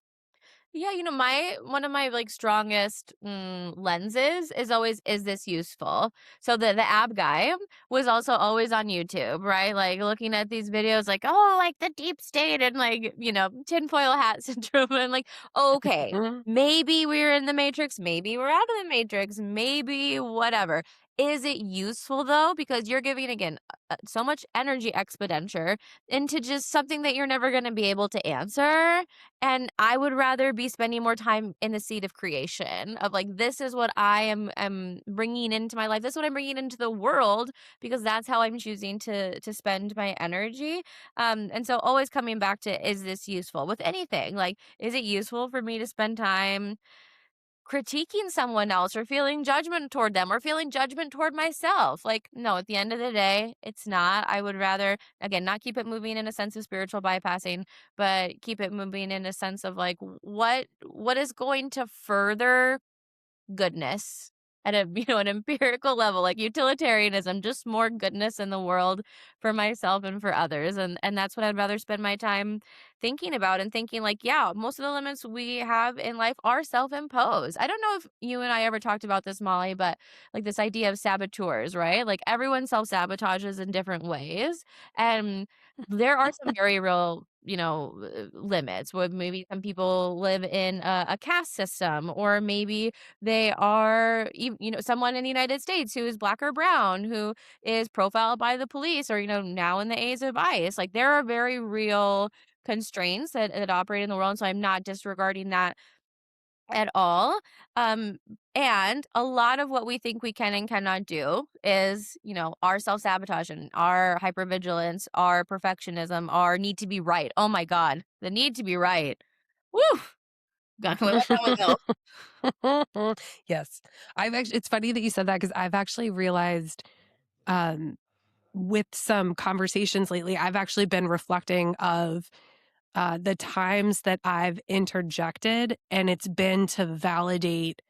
Yeah, my one of my like strongest lenses is always, is this useful? So the ab guy was also always on YouTube, right? Like looking at these videos, like, oh, like the deep state and like tinfoil hat syndrome, and like, okay, maybe we're in the matrix, maybe we're out of the matrix, maybe whatever. Is it useful though? Because you're giving again so much energy expenditure into just something that you're never going to be able to answer. And I would rather be spending more time in the seat of creation of like, this is what I am bringing into my life. This is what I'm bringing into the world because that's how I'm choosing to spend my energy. And so always coming back to, is this useful with anything? Like, is it useful for me to spend time critiquing someone else or feeling judgment toward them or feeling judgment toward myself? Like, no, at the end of the day, it's not. I would rather, again, not keep it moving in a sense of spiritual bypassing, but keep it moving in a sense of like, what is going to further goodness at a an empirical level, like utilitarianism, just more goodness in the world for myself and for others. And that's what I'd rather spend my time thinking about, and thinking like, yeah, most of the limits we have in life are self-imposed. I don't know if you and I ever talked about this, Molly, but like this idea of saboteurs, right? Like everyone self-sabotages in different ways, and there are some very real limits. Where maybe some people live in a caste system, or maybe they are someone in the United States who is black or brown, who is profiled by the police, or now in the age of ICE. Like there are very real constraints that operate in the world, so I'm not disregarding that at all. Um, and a lot of what we think we can and cannot do is, our self sabotage and our hypervigilance, our perfectionism, our need to be right. Oh my God, the need to be right. Woo! Gotta let that one go. Yes. It's funny that you said that, because I've actually realized, um, with some conversations lately, I've actually been reflecting of the times that I've interjected, and it's been to validate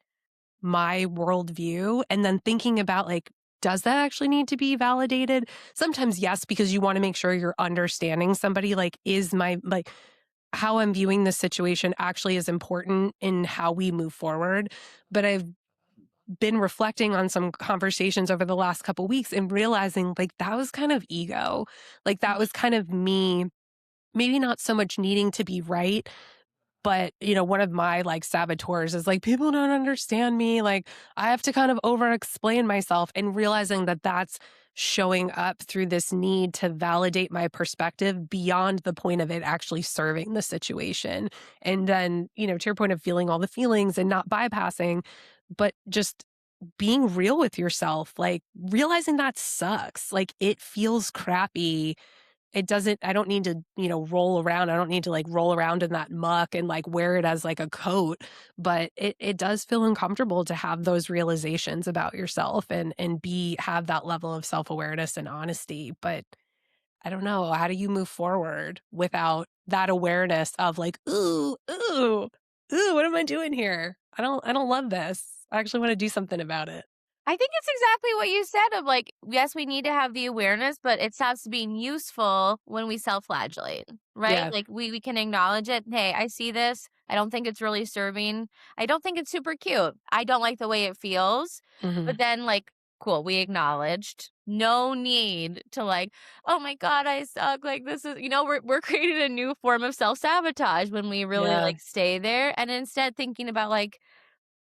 my worldview, and then thinking about, like, does that actually need to be validated? Sometimes yes, because you want to make sure you're understanding somebody. Like, is my, like, how I'm viewing this situation actually is important in how we move forward. But I've been reflecting on some conversations over the last couple weeks and realizing, like, that was kind of ego. Like, that was kind of me, maybe not so much needing to be right, but, one of my, like, saboteurs is like, people don't understand me. Like, I have to kind of over explain myself, and realizing that that's showing up through this need to validate my perspective beyond the point of it actually serving the situation. And then, to your point of feeling all the feelings and not bypassing, but just being real with yourself, like realizing that sucks. Like, it feels crappy. I don't need to, roll around. I don't need to like roll around in that muck and like wear it as like a coat. But it does feel uncomfortable to have those realizations about yourself, and have that level of self-awareness and honesty. But I don't know, how do you move forward without that awareness of like, ooh, what am I doing here? I don't love this. I actually want to do something about it. I think it's exactly what you said of like, yes, we need to have the awareness, but it stops being useful when we self-flagellate, right? Yeah. Like we can acknowledge it. Hey, I see this. I don't think it's really serving. I don't think it's super cute. I don't like the way it feels. Hmm. But then like, cool, we acknowledged. No need to like, oh my God, I suck. Like this is, we're creating a new form of self-sabotage when we really Yeah. like stay there and instead thinking about like,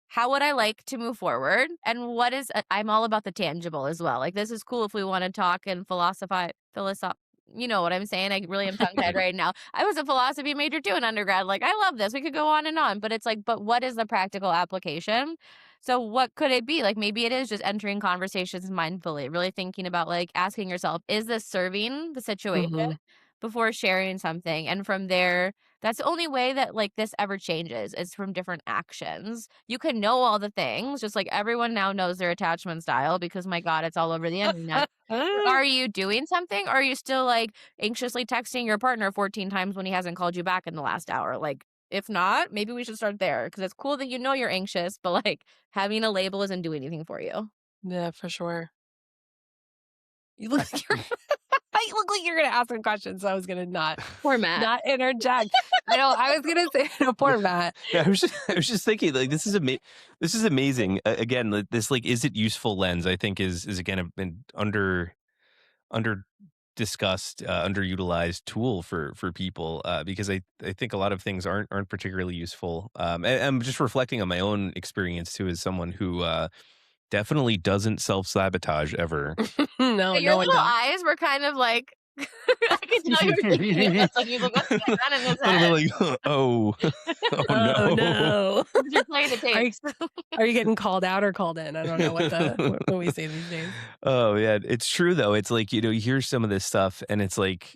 how would I like to move forward? And what is I'm all about the tangible as well. Like this is cool if we want to talk and philosoph you know what I'm saying? I really am tongue tied right now. I was a philosophy major too in undergrad. Like I love this. We could go on, but it's like, but what is the practical application? So what could it be? Like maybe it is just entering conversations mindfully, really thinking about like asking yourself, is this serving the situation Hmm. before sharing something? And from there, that's the only way that like this ever changes is from different actions. You can know all the things, just like everyone now knows their attachment style because my God, it's all over the internet. Are you doing something? Or are you still like anxiously texting your partner 14 times when he hasn't called you back in the last hour? Like, if not, maybe we should start there because it's cool that you know you're anxious, but like having a label isn't doing anything for you. Yeah, for sure. You look like you're you look like you're gonna ask a question, so I was gonna Poor Matt. not interject. I know I was gonna say no, poor Matt. Yeah, I was just thinking like this is amazing. Again, like, this like is it useful lens I think is again an under discussed, underutilized tool for people because I think a lot of things aren't particularly useful. And I'm just reflecting on my own experience too as someone who definitely doesn't self sabotage ever. No, Yeah, your no one little does. eyes were kind of like I could tell you were thinking of A this, like he's like, "What's going on in his little head?" bit like oh oh Oh no. no. You're playing the Are you tapes. are you getting called out or called in? I don't know what we say these days. Oh yeah, it's true though. It's like you hear some of this stuff, and it's like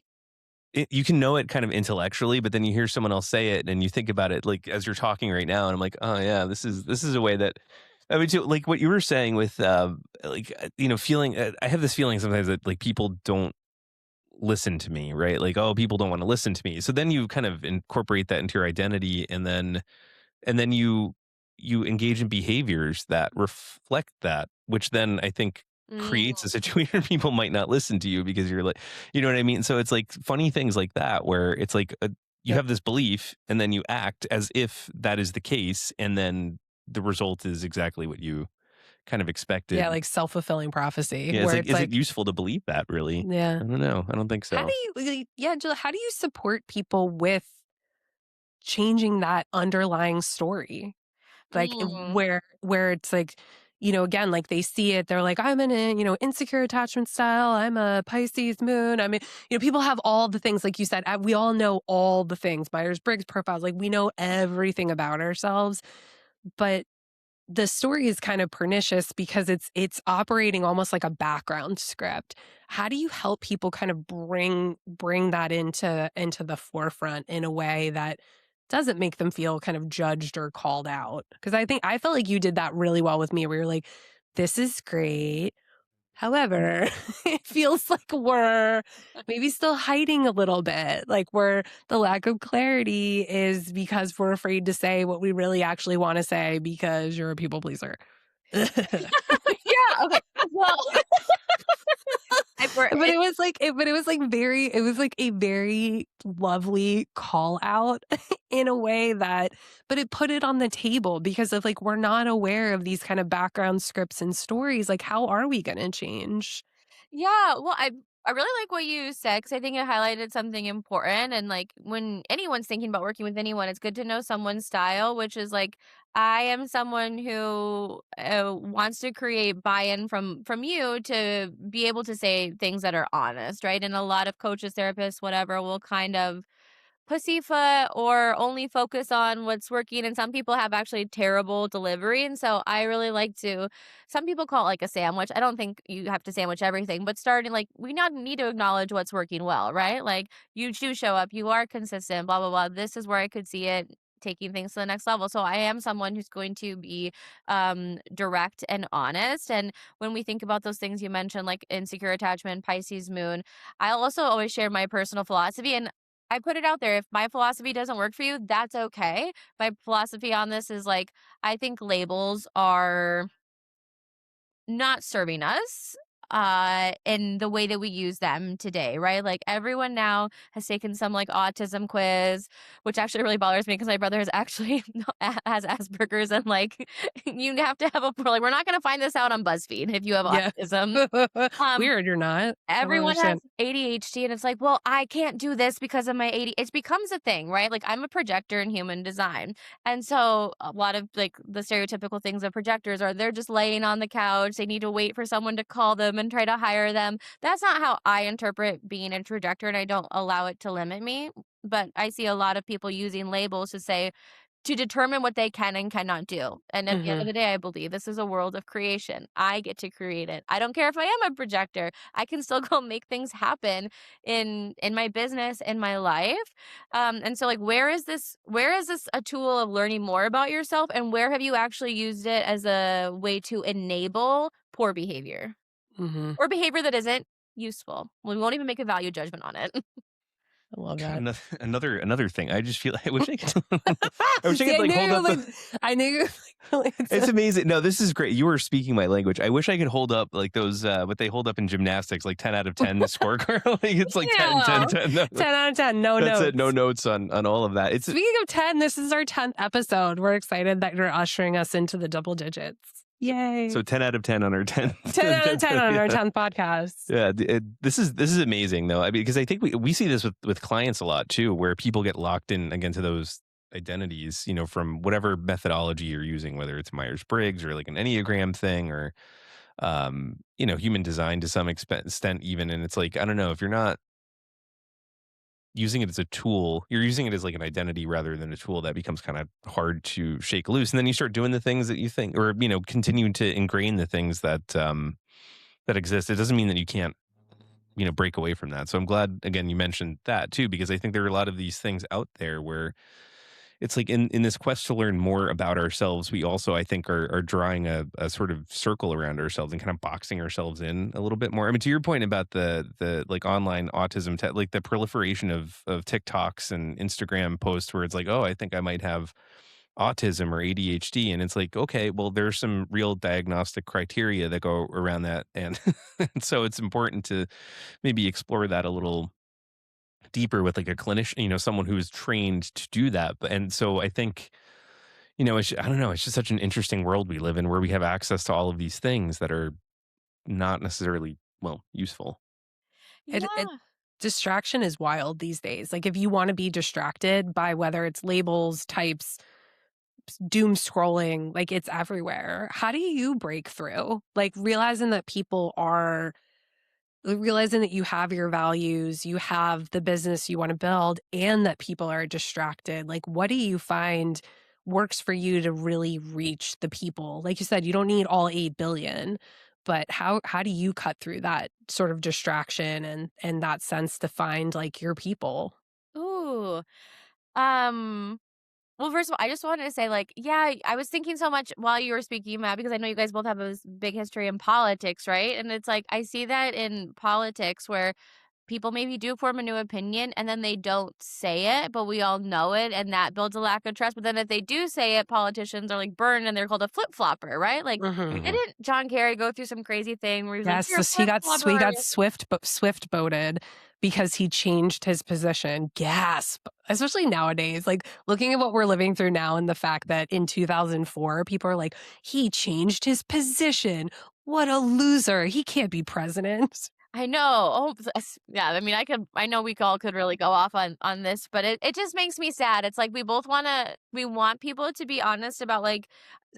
you can know it kind of intellectually, but then you hear someone else say it, and you think about it like as you're talking right now, and I'm like, oh yeah, this is a way that I mean, too, like what you were saying with feeling. I have this feeling sometimes that like people don't listen to me, right? Like, oh, people don't want to listen to me. So then you kind of incorporate that into your identity, and then you engage in behaviors that reflect that, which then I think creates a Mm. situation where people might not listen to you because you're like, you know what I mean? So it's like funny things like that where it's like you Yep. have this belief and then you act as if that is the case, and then the result is exactly what you kind of Yeah, expected. like self-fulfilling prophecy Yeah, it's where like, it's is it like, useful to believe that really? yeah. I don't know. I don't think How do so. yeah, Jill, how do you support people with changing that underlying story? Like Mm. where it's like, again, like they see it, they're like, I'm in a, insecure attachment style. I'm a Pisces moon. I mean, people have all the things, like you said, we all know all the things, Myers-Briggs profiles, like we know everything about ourselves, but the story is kind of pernicious because it's operating almost like a background script. How do you help people kind of bring that into the forefront in a way that doesn't make them feel kind of judged or called out? Because I felt like you did that really well with me, where you're like, this is great. However, it feels like we're maybe still hiding a little bit, like where the lack of clarity is because we're afraid to say what we really actually want to say because you're a people pleaser. Yeah, okay. Well, I for But it it was like it was like a very lovely call out in a way that, but it put it on the table because of like, we're not aware of these kind of background scripts and stories. Like, how are we going to change? Yeah, well, I really like what you said because I think it highlighted something important. And like when anyone's thinking about working with anyone, it's good to know someone's style, which is like I am someone who wants to create buy-in from you to be able to say things that are honest, right? And a lot of coaches, therapists, whatever, will kind of pussyfoot or only focus on what's working. And some people have actually terrible delivery. And so I really like to, some people call it like a sandwich. I don't think you have to sandwich everything, but starting like we not need to acknowledge what's working well, right? Like you do show up, you are consistent, blah, blah, blah. This is where I could see it taking things to the next level. So I am someone who's going to be direct and honest. And when we think about those things you mentioned, like insecure attachment, Pisces moon, I also always share my personal philosophy. And I put it out there. If my philosophy doesn't work for you, that's okay. My philosophy on this is like, I think labels are not serving us in the way that we use them today, right? Like everyone now has taken some like autism quiz, which actually really bothers me because my brother is actually has Asperger's, and like you have to have a, like, we're not going to find this out on BuzzFeed if you have Yeah. autism. um Weird, you're not. I don't Everyone has understand. ADHD, and it's like, well, I can't do this because of my AD. It becomes a thing, right? Like I'm a projector in human design. And so a lot of like the stereotypical things of projectors are they're just laying on the couch. They need to wait for someone to call them and try to hire them. That's not how I interpret being a projector, and I don't allow it to limit me. But I see a lot of people using labels to determine what they can and cannot do. And at the end of Mhm. the day, I believe this is a world of creation. I get to create it. I don't care if I am a projector. I can still go make things happen in my business, in my life. And so like where is this a tool of learning more about yourself, and where have you actually used it as a way to enable poor behavior Mhm. or behavior that isn't useful? We won't even make a value judgment on it. I love God, that. another thing. I just feel I wish I could I wish I See, could I like knew hold you were up like the I knew you were like It's amazing. No, this is great. You were speaking my language. I wish I could hold up like those what they hold up in gymnastics, like 10 out of 10 the scorecard. Like it's like 10, Yeah. 10, 10. No, 10 out of 10, no that's it. No notes. notes on all of that. It's Speaking of 10, this is our 10th episode. We're excited that you're ushering us into the double digits. Yay. so 10 out of 10 on our 10. 10 out of 10 on our Yeah. 10th podcast. Yeah, this is amazing though. I mean, because I think we see this with clients a lot too, where people get locked in again to those identities, from whatever methodology you're using, whether it's Myers Briggs or like an Enneagram thing or human design to some extent even. And it's like, I don't know, if you're not using it as a tool, you're using it as like an identity rather than a tool, that becomes kind of hard to shake loose. And then you start doing the things that you think, or continue to ingrain the things that exist. It doesn't mean that you can't break away from that. So I'm glad again you mentioned that too, because I think there are a lot of these things out there where it's like in this quest to learn more about ourselves, we also I think are drawing a sort of circle around ourselves and kind of boxing ourselves in a little bit more. I mean, to your point about the like online autism, like the proliferation of TikToks and Instagram posts where it's like, oh, I think I might have autism or ADHD. And it's like, okay, well, there's some real diagnostic criteria that go around that. And, and so it's important to maybe explore that a little deeper with like a clinician, someone who's trained to do that. And so I think, I don't know, it's just such an interesting world we live in where we have access to all of these things that are not necessarily, well, useful. It Yeah. distraction is wild these days. Like if you want to be distracted by whether it's labels, types, doom scrolling, like it's everywhere. How do you break through? Like realizing that you have your values, you have the business you want to build, and that people are distracted. Like, what do you find works for you to really reach the people? Like you said, you don't need all 8 billion, but how do you cut through that sort of distraction and that sense to find like your people? Ooh. Um Well, first of all, I just wanted to say, like, yeah, I was thinking so much while you were speaking, Matt, because I know you guys both have this big history in politics, right? And it's like, I see that in politics where people maybe do form a new opinion and then they don't say it, but we all know it. And that builds a lack of trust. But then if they do say it, politicians are like burned and they're called a flip flopper, right? Like, Mhm. Hmm. didn't John Kerry go through some crazy thing where he was like, Yes, you're a this flip he flopper? got swift boated because he changed his position. Gasp! Especially nowadays, like looking at what we're living through now, and the fact that in 2004 people are like, he changed his position. What a loser! He can't be president. I know. Oh, yeah. I mean, I know we all could really go off on this, but it just makes me sad. It's like we want people to be honest about like,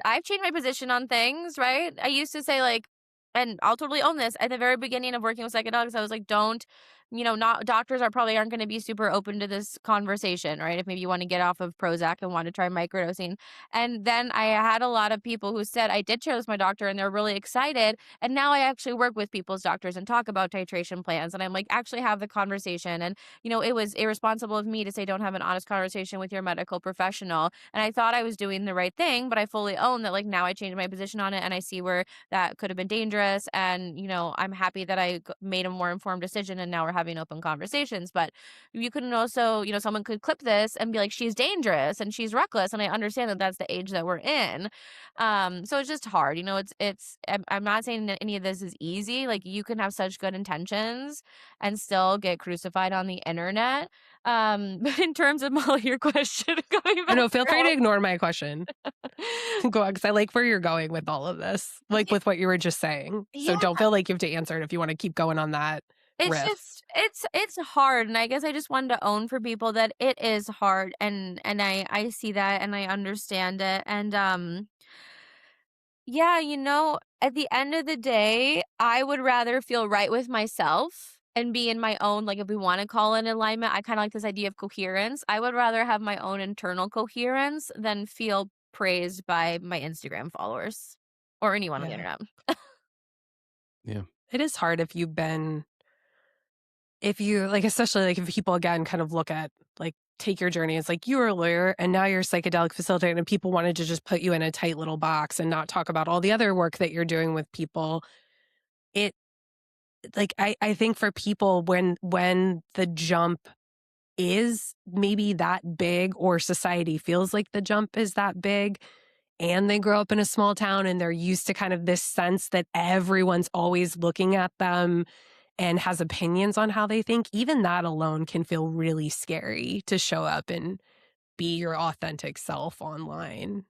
I've changed my position on things, right? I used to say like, and I'll totally own this. At the very beginning of working with psychedelics, I was like, don't, not doctors are probably aren't going to be super open to this conversation, right? If maybe you want to get off of Prozac and want to try microdosing. And then I had a lot of people who said I did share this with my doctor and they're really excited. And now I actually work with people's doctors and talk about titration plans. And I'm like, actually have the conversation. And, it was irresponsible of me to say, don't have an honest conversation with your medical professional. And I thought I was doing the right thing, but I fully own that, like, now I changed my position on it and I see where that could have been dangerous. And, I'm happy that I made a more informed decision and now we're having open conversations. But you can also, someone could clip this and be like, she's dangerous and she's reckless. And I understand that that's the age that we're in. So it's just hard. I'm not saying that any of this is easy. Like, you can have such good intentions and still get crucified on the internet. But in terms of Molly, your question, going I back know, feel to free to your ignore my question. Go on, because I like where you're going with all of this, like yeah, with what you were just saying. So yeah, don't feel like you have to answer it if you want to keep going on that it's riff. just it's hard, and I guess I just wanted to own for people that it is hard, and I see that and I understand it, and yeah, at the end of the day, I would rather feel right with myself and be in my own, like, if we want to call it alignment, I kind of like this idea of coherence. I would rather have my own internal coherence than feel praised by my Instagram followers or anyone on the Yeah. internet. Yeah. It is hard if you like, especially like if people again kind of look at like take your journey. It's like you were a lawyer and now you're a psychedelic facilitator, and people wanted to just put you in a tight little box and not talk about all the other work that you're doing with people. It like I think for people when the jump is maybe that big, or society feels like the jump is that big, and they grow up in a small town and they're used to kind of this sense that everyone's always looking at them and has opinions on how they think, even that alone can feel really scary to show up and be your authentic self online.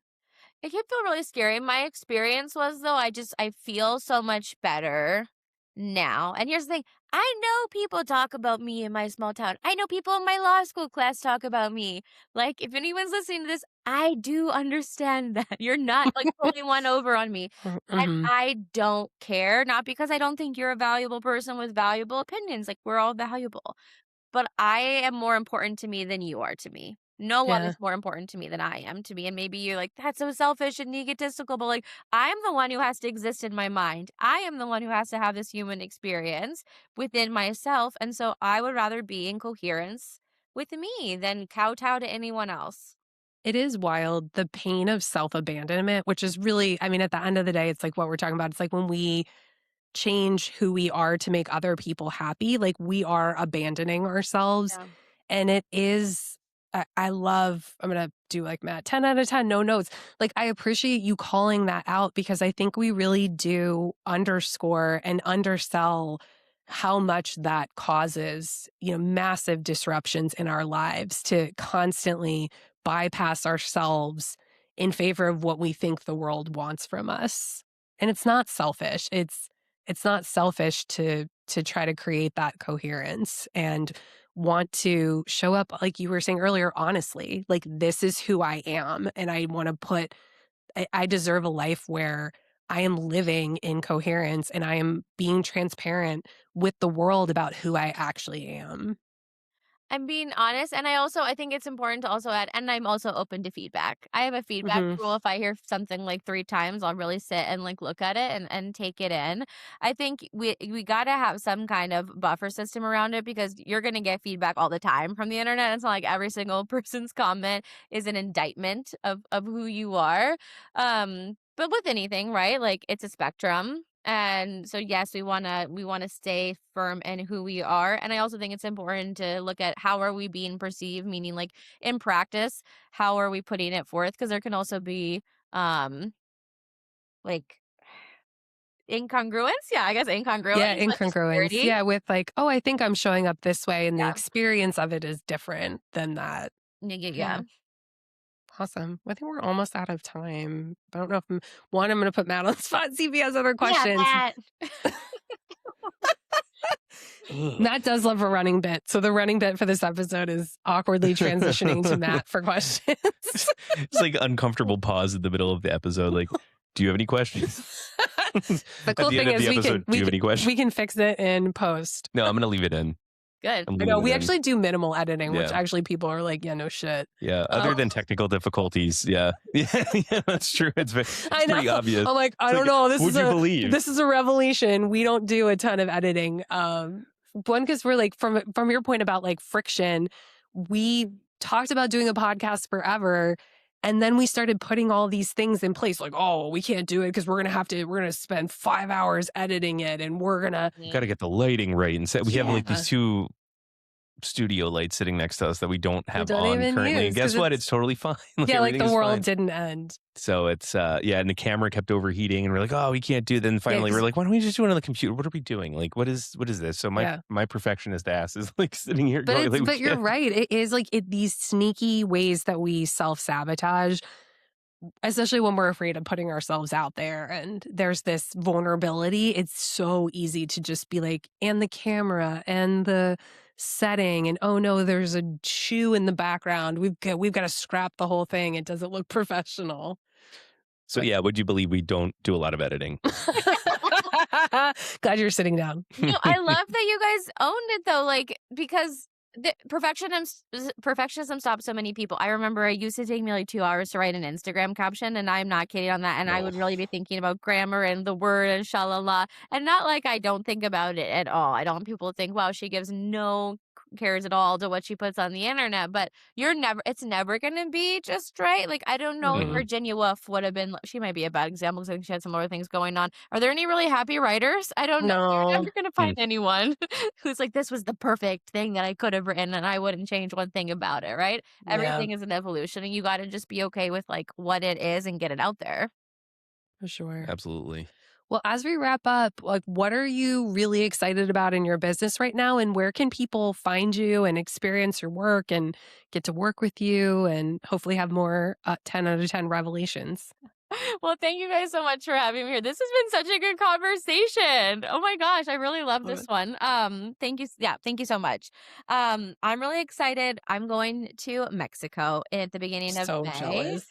It can feel really scary. My experience was, though, I feel so much better now. And here's the thing. I know people talk about me in my small town. I know people in my law school class talk about me. Like, if anyone's listening to this, I do understand that. You're not like pulling one over on me. And Mm-hmm. I don't care. Not because I don't think you're a valuable person with valuable opinions. Like, we're all valuable. But I am more important to me than you are to me. No one Yeah. is more important to me than I am to me. And maybe you're like, that's so selfish and egotistical. But like, I'm the one who has to exist in my mind. I am the one who has to have this human experience within myself. And so I would rather be in coherence with me than kowtow to anyone else. It is wild, the pain of self abandonment, which is really, I mean, at the end of the day, it's like what we're talking about. It's like when we change who we are to make other people happy, like we are abandoning ourselves. Yeah. And it is, I love, I'm going to do like Matt, 10 out of 10, no notes. Like, I appreciate you calling that out, because I think we really do underscore and undersell how much that causes, massive disruptions in our lives to constantly bypass ourselves in favor of what we think the world wants from us. And it's not selfish. It's not selfish to try to create that coherence and want to show up, like you were saying earlier, honestly. Like, this is who I am, and I want to I deserve a life where I am living in coherence and I am being transparent with the world about who I actually am. I'm being honest, and I think it's important to also add, and I'm also open to feedback. I have a feedback Mhm. rule. If I hear something like 3 times, I'll really sit and, like, look at it and take it in. I think we gotta have some kind of buffer system around it, because you're gonna get feedback all the time from the internet. It's not like every single person's comment is an indictment of who you are. But with anything, right? Like, it's a spectrum. And so yes, we wanna stay firm in who we are. And I also think it's important to look at how are we being perceived, meaning like in practice, how are we putting it forth? Because there can also be like incongruence. Yeah, I guess Yeah, incongruence with incongruence. clarity. Yeah, with like, "Oh, I think I'm showing up this way," and the Yeah. experience of it is different than that. Yeah, yeah, yeah. Yeah. Awesome. I think we're almost out of time. I don't know if I'm going to put Matt on the spot, see if he has other Yeah, questions. that. Matt does love a running bit. So the running bit for this episode is awkwardly transitioning to Matt for questions. It's like uncomfortable pause in the middle of the episode. Like, do you have any questions? The At cool the end thing of is the episode, do you have any questions? we can fix it in post. No, I'm going to leave it in. Good. I'm I leaving know it we in. actually do minimal editing, which Yeah. actually people are like, yeah, no shit. Yeah. Other Oh. than technical difficulties. Yeah. Yeah, that's true. It's I know. pretty obvious. I'm like, I It's don't like, know. would you believe? This is a revelation. We don't do a ton of editing. One, because we're like, from your point about like friction, we talked about doing a podcast forever. And then we started putting all these things in place, like, oh, we can't do it because we're gonna spend 5 hours editing it, and we're gonna, Got to get the lighting right. And we have like these yeah, two studio lights sitting next to us that we don't we have don't on even currently. And use guess because what? it's, It's totally fine. Like yeah, like everything the is world fine. didn't end. So it's yeah, and the camera kept overheating, and we're like, oh, we can't do. Then Yeah, finally, we're like, why don't we just do it on the computer? What are we doing? Like, what is this? So my yeah. my perfectionist ass is like sitting here going, like, we But you're can't. right. It is like these sneaky ways that we self sabotage, especially when we're afraid of putting ourselves out there. And there's this vulnerability. It's so easy to just be like, and the camera and the setting, and oh no, there's a shoe in the background. We've got to scrap the whole thing. It doesn't look professional. So But yeah, would you believe we don't do a lot of editing? glad you're sitting down. No, I love that you guys owned it though, like because the perfectionism stops so many people. I remember it used to take me like 2 hours to write an Instagram caption, and I'm not kidding on that. And I No. would really be thinking about grammar and the word and shalala, and not like I don't think about it at all. I don't want people to think, wow, she gives no cares at all to what she puts on the internet. But it's never gonna be just right. Like I don't know if Mhm. Mhm. Virginia Woolf would have been. She might be a bad example because I think she had some other things going on. Are there any really happy writers? I don't know. You're No. never gonna Hmm. find anyone who's like, this was the perfect thing that I could have written and I wouldn't change one thing about it, right? Yeah, Everything is an evolution and you got to just be okay with like what it is and get it out there. for sure. Absolutely. Well, as we wrap up, like, what are you really excited about in your business right now? And where can people find you and experience your work and get to work with you and hopefully have more 10 out of 10 revelations? Well, thank you guys so much for having me here. This has been such a good conversation. Oh my gosh, I really love Love this it. one. Thank you. Yeah, thank you so much. I'm really excited. I'm going to Mexico at the beginning of So May. jealous.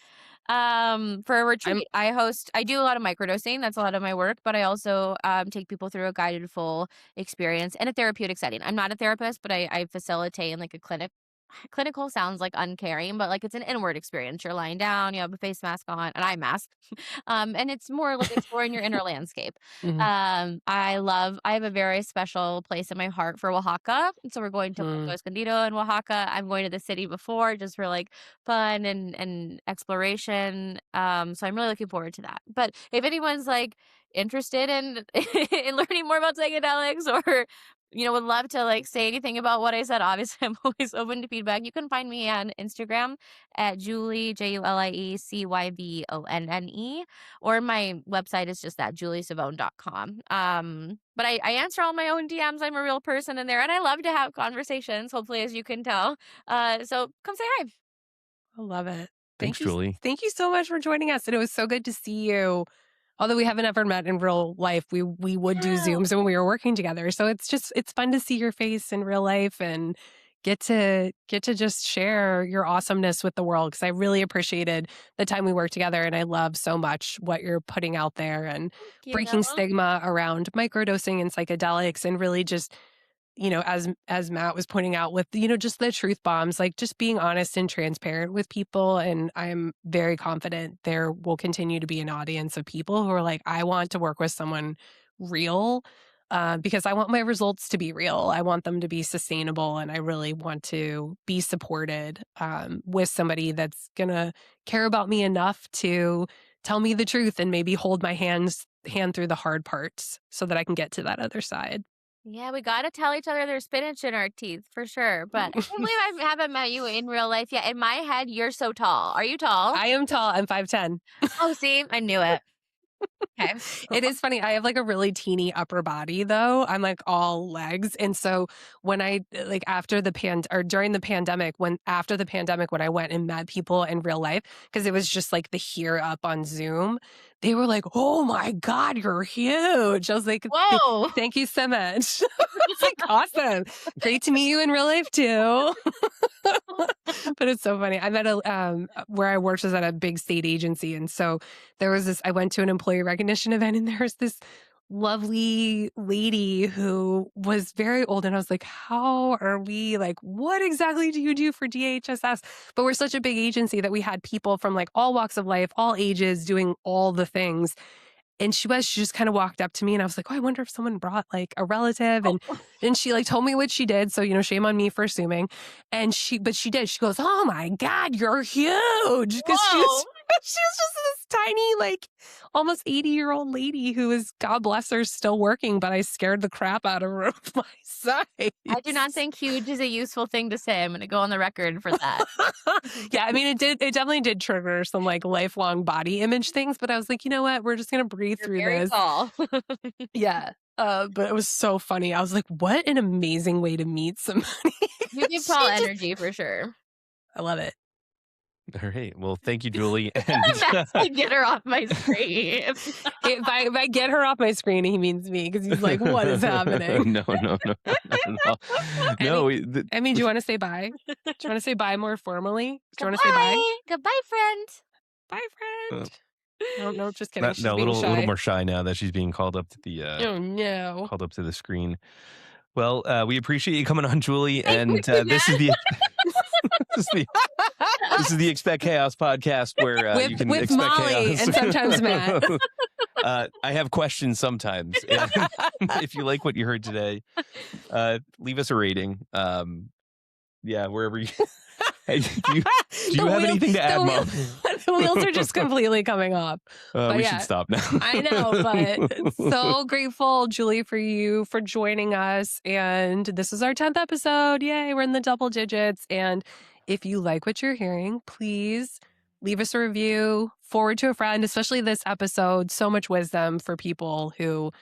For a I'm, retreat. I do a lot of microdosing. That's a lot of my work, but I also take people through a guided full experience in a therapeutic setting. I'm not a therapist, but I facilitate in like a clinic. Clinical sounds like uncaring, but like it's an inward experience. You're lying down, you have a face mask on, an eye mask, and it's more like exploring your inner landscape. Mhm. I have a very special place in my heart for Oaxaca. So we're going to Puerto Mm. Escondido in Oaxaca. I'm going to the city before just for like fun and exploration. So I'm really looking forward to that. But if anyone's like interested in in learning more about psychedelics or would love to like say anything about what I said. Obviously, I'm always open to feedback. You can find me on Instagram at Julie, JuliCyvonne, or my website is just at juliesavone.com. But I answer all my own DMs. I'm a real person in there, and I love to have conversations, hopefully, as you can tell. So come say hi. I love it. Thanks, Julie. Thank you so much for joining us. And it was so good to see you. Although we haven't ever met in real life, we would do Yeah. Zooms when we were working together. So it's fun to see your face in real life and get to just share your awesomeness with the world, because I really appreciated the time we worked together, and I love so much what you're putting out there and Thank breaking you. stigma around microdosing and psychedelics, and really just, as Matt was pointing out with, just the truth bombs, like just being honest and transparent with people. And I'm very confident there will continue to be an audience of people who are like, I want to work with someone real, because I want my results to be real. I want them to be sustainable. And I really want to be supported with somebody that's going to care about me enough to tell me the truth and maybe hold my hand through the hard parts so that I can get to that other side. Yeah, we gotta tell each other there's spinach in our teeth for sure. But I can't believe I haven't met you in real life yet. In my head, you're so tall. Are you tall? I am tall. I'm 5'10". Oh, see, I knew it. Okay. It is funny. I have like a really teeny upper body though. I'm like all legs. And so when I like after the or during the pandemic, after the pandemic, when I went and met people in real life, because it was just like the here up on Zoom, they were like, "Oh my God, you're huge." I was like, Whoa. Thank you so much." It's like, awesome. Great to meet you in real life too. But it's so funny. I'm at where I worked was at a big state agency. And so there was I went to an employee recognition event, and there was this lovely lady who was very old. And I was like, how are we, like, what exactly do you do for DHSS? But we're such a big agency that we had people from like all walks of life, all ages, doing all the things. And she just kind of walked up to me and I was like, oh, I wonder if someone brought like a relative. And she like told me what she did. So, shame on me for assuming. But she did. She goes, oh my God, you're huge. Because she was just this tiny, like almost 80-year-old lady who is, God bless her, still working. But I scared the crap out of her of my size. I do not think huge is a useful thing to say. I'm going to go on the record for that. Yeah, I mean, it definitely did trigger some like lifelong body image things. But I was like, you know what? We're just going to breathe through this. Tall. Yeah. But it was so funny. I was like, what an amazing way to meet somebody. You give tall energy for sure. I love it. All right. Well, thank you, Julie. And get her off my screen. If I get her off my screen, he means me because he's like, what is happening? No. I mean, do you want to say bye? Do you want to say bye more formally? Do you want to say Goodbye. bye? Goodbye, friend. Bye, friend. No, just kidding. She's a being shy. little more shy now that she's being called up to the oh no, called up to the screen. Well, we appreciate you coming on, Julie, and this is the Expect Chaos podcast where you can expect Molly chaos. and sometimes Matt. I have questions sometimes. If you like what you heard today, leave us a rating. Wherever you. Do you have anything to add, Mom? The wheels are just completely coming off. We should stop now. I know, but so grateful, Julie, for you for joining us. And this is our 10th episode. Yay, we're in the double digits. And if you like what you're hearing, please leave us a review, forward to a friend, especially this episode. So much wisdom for people who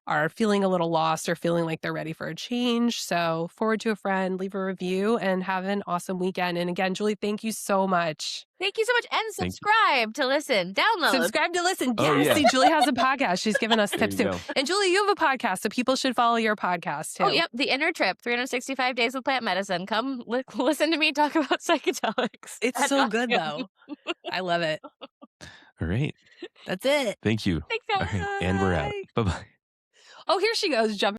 are feeling a little lost or feeling like they're ready for a change. So forward to a friend, leave a review, and have an awesome weekend. And again, Julie, thank you so much. Thank you so much. And subscribe to listen. Download. Subscribe to listen. Oh, yes. yeah. See, Julie has a podcast. She's given us tips too. Go. And Julie, you have a podcast, so people should follow your podcast too. Oh, yep. The Inner Trip, 365 Days with Plant Medicine. Come listen to me talk about psychedelics. It's so good, though. I love it. All right. That's it. Thank you. Thanks, guys. All right. And we're out. Bye-bye. Oh, here she goes, jumping.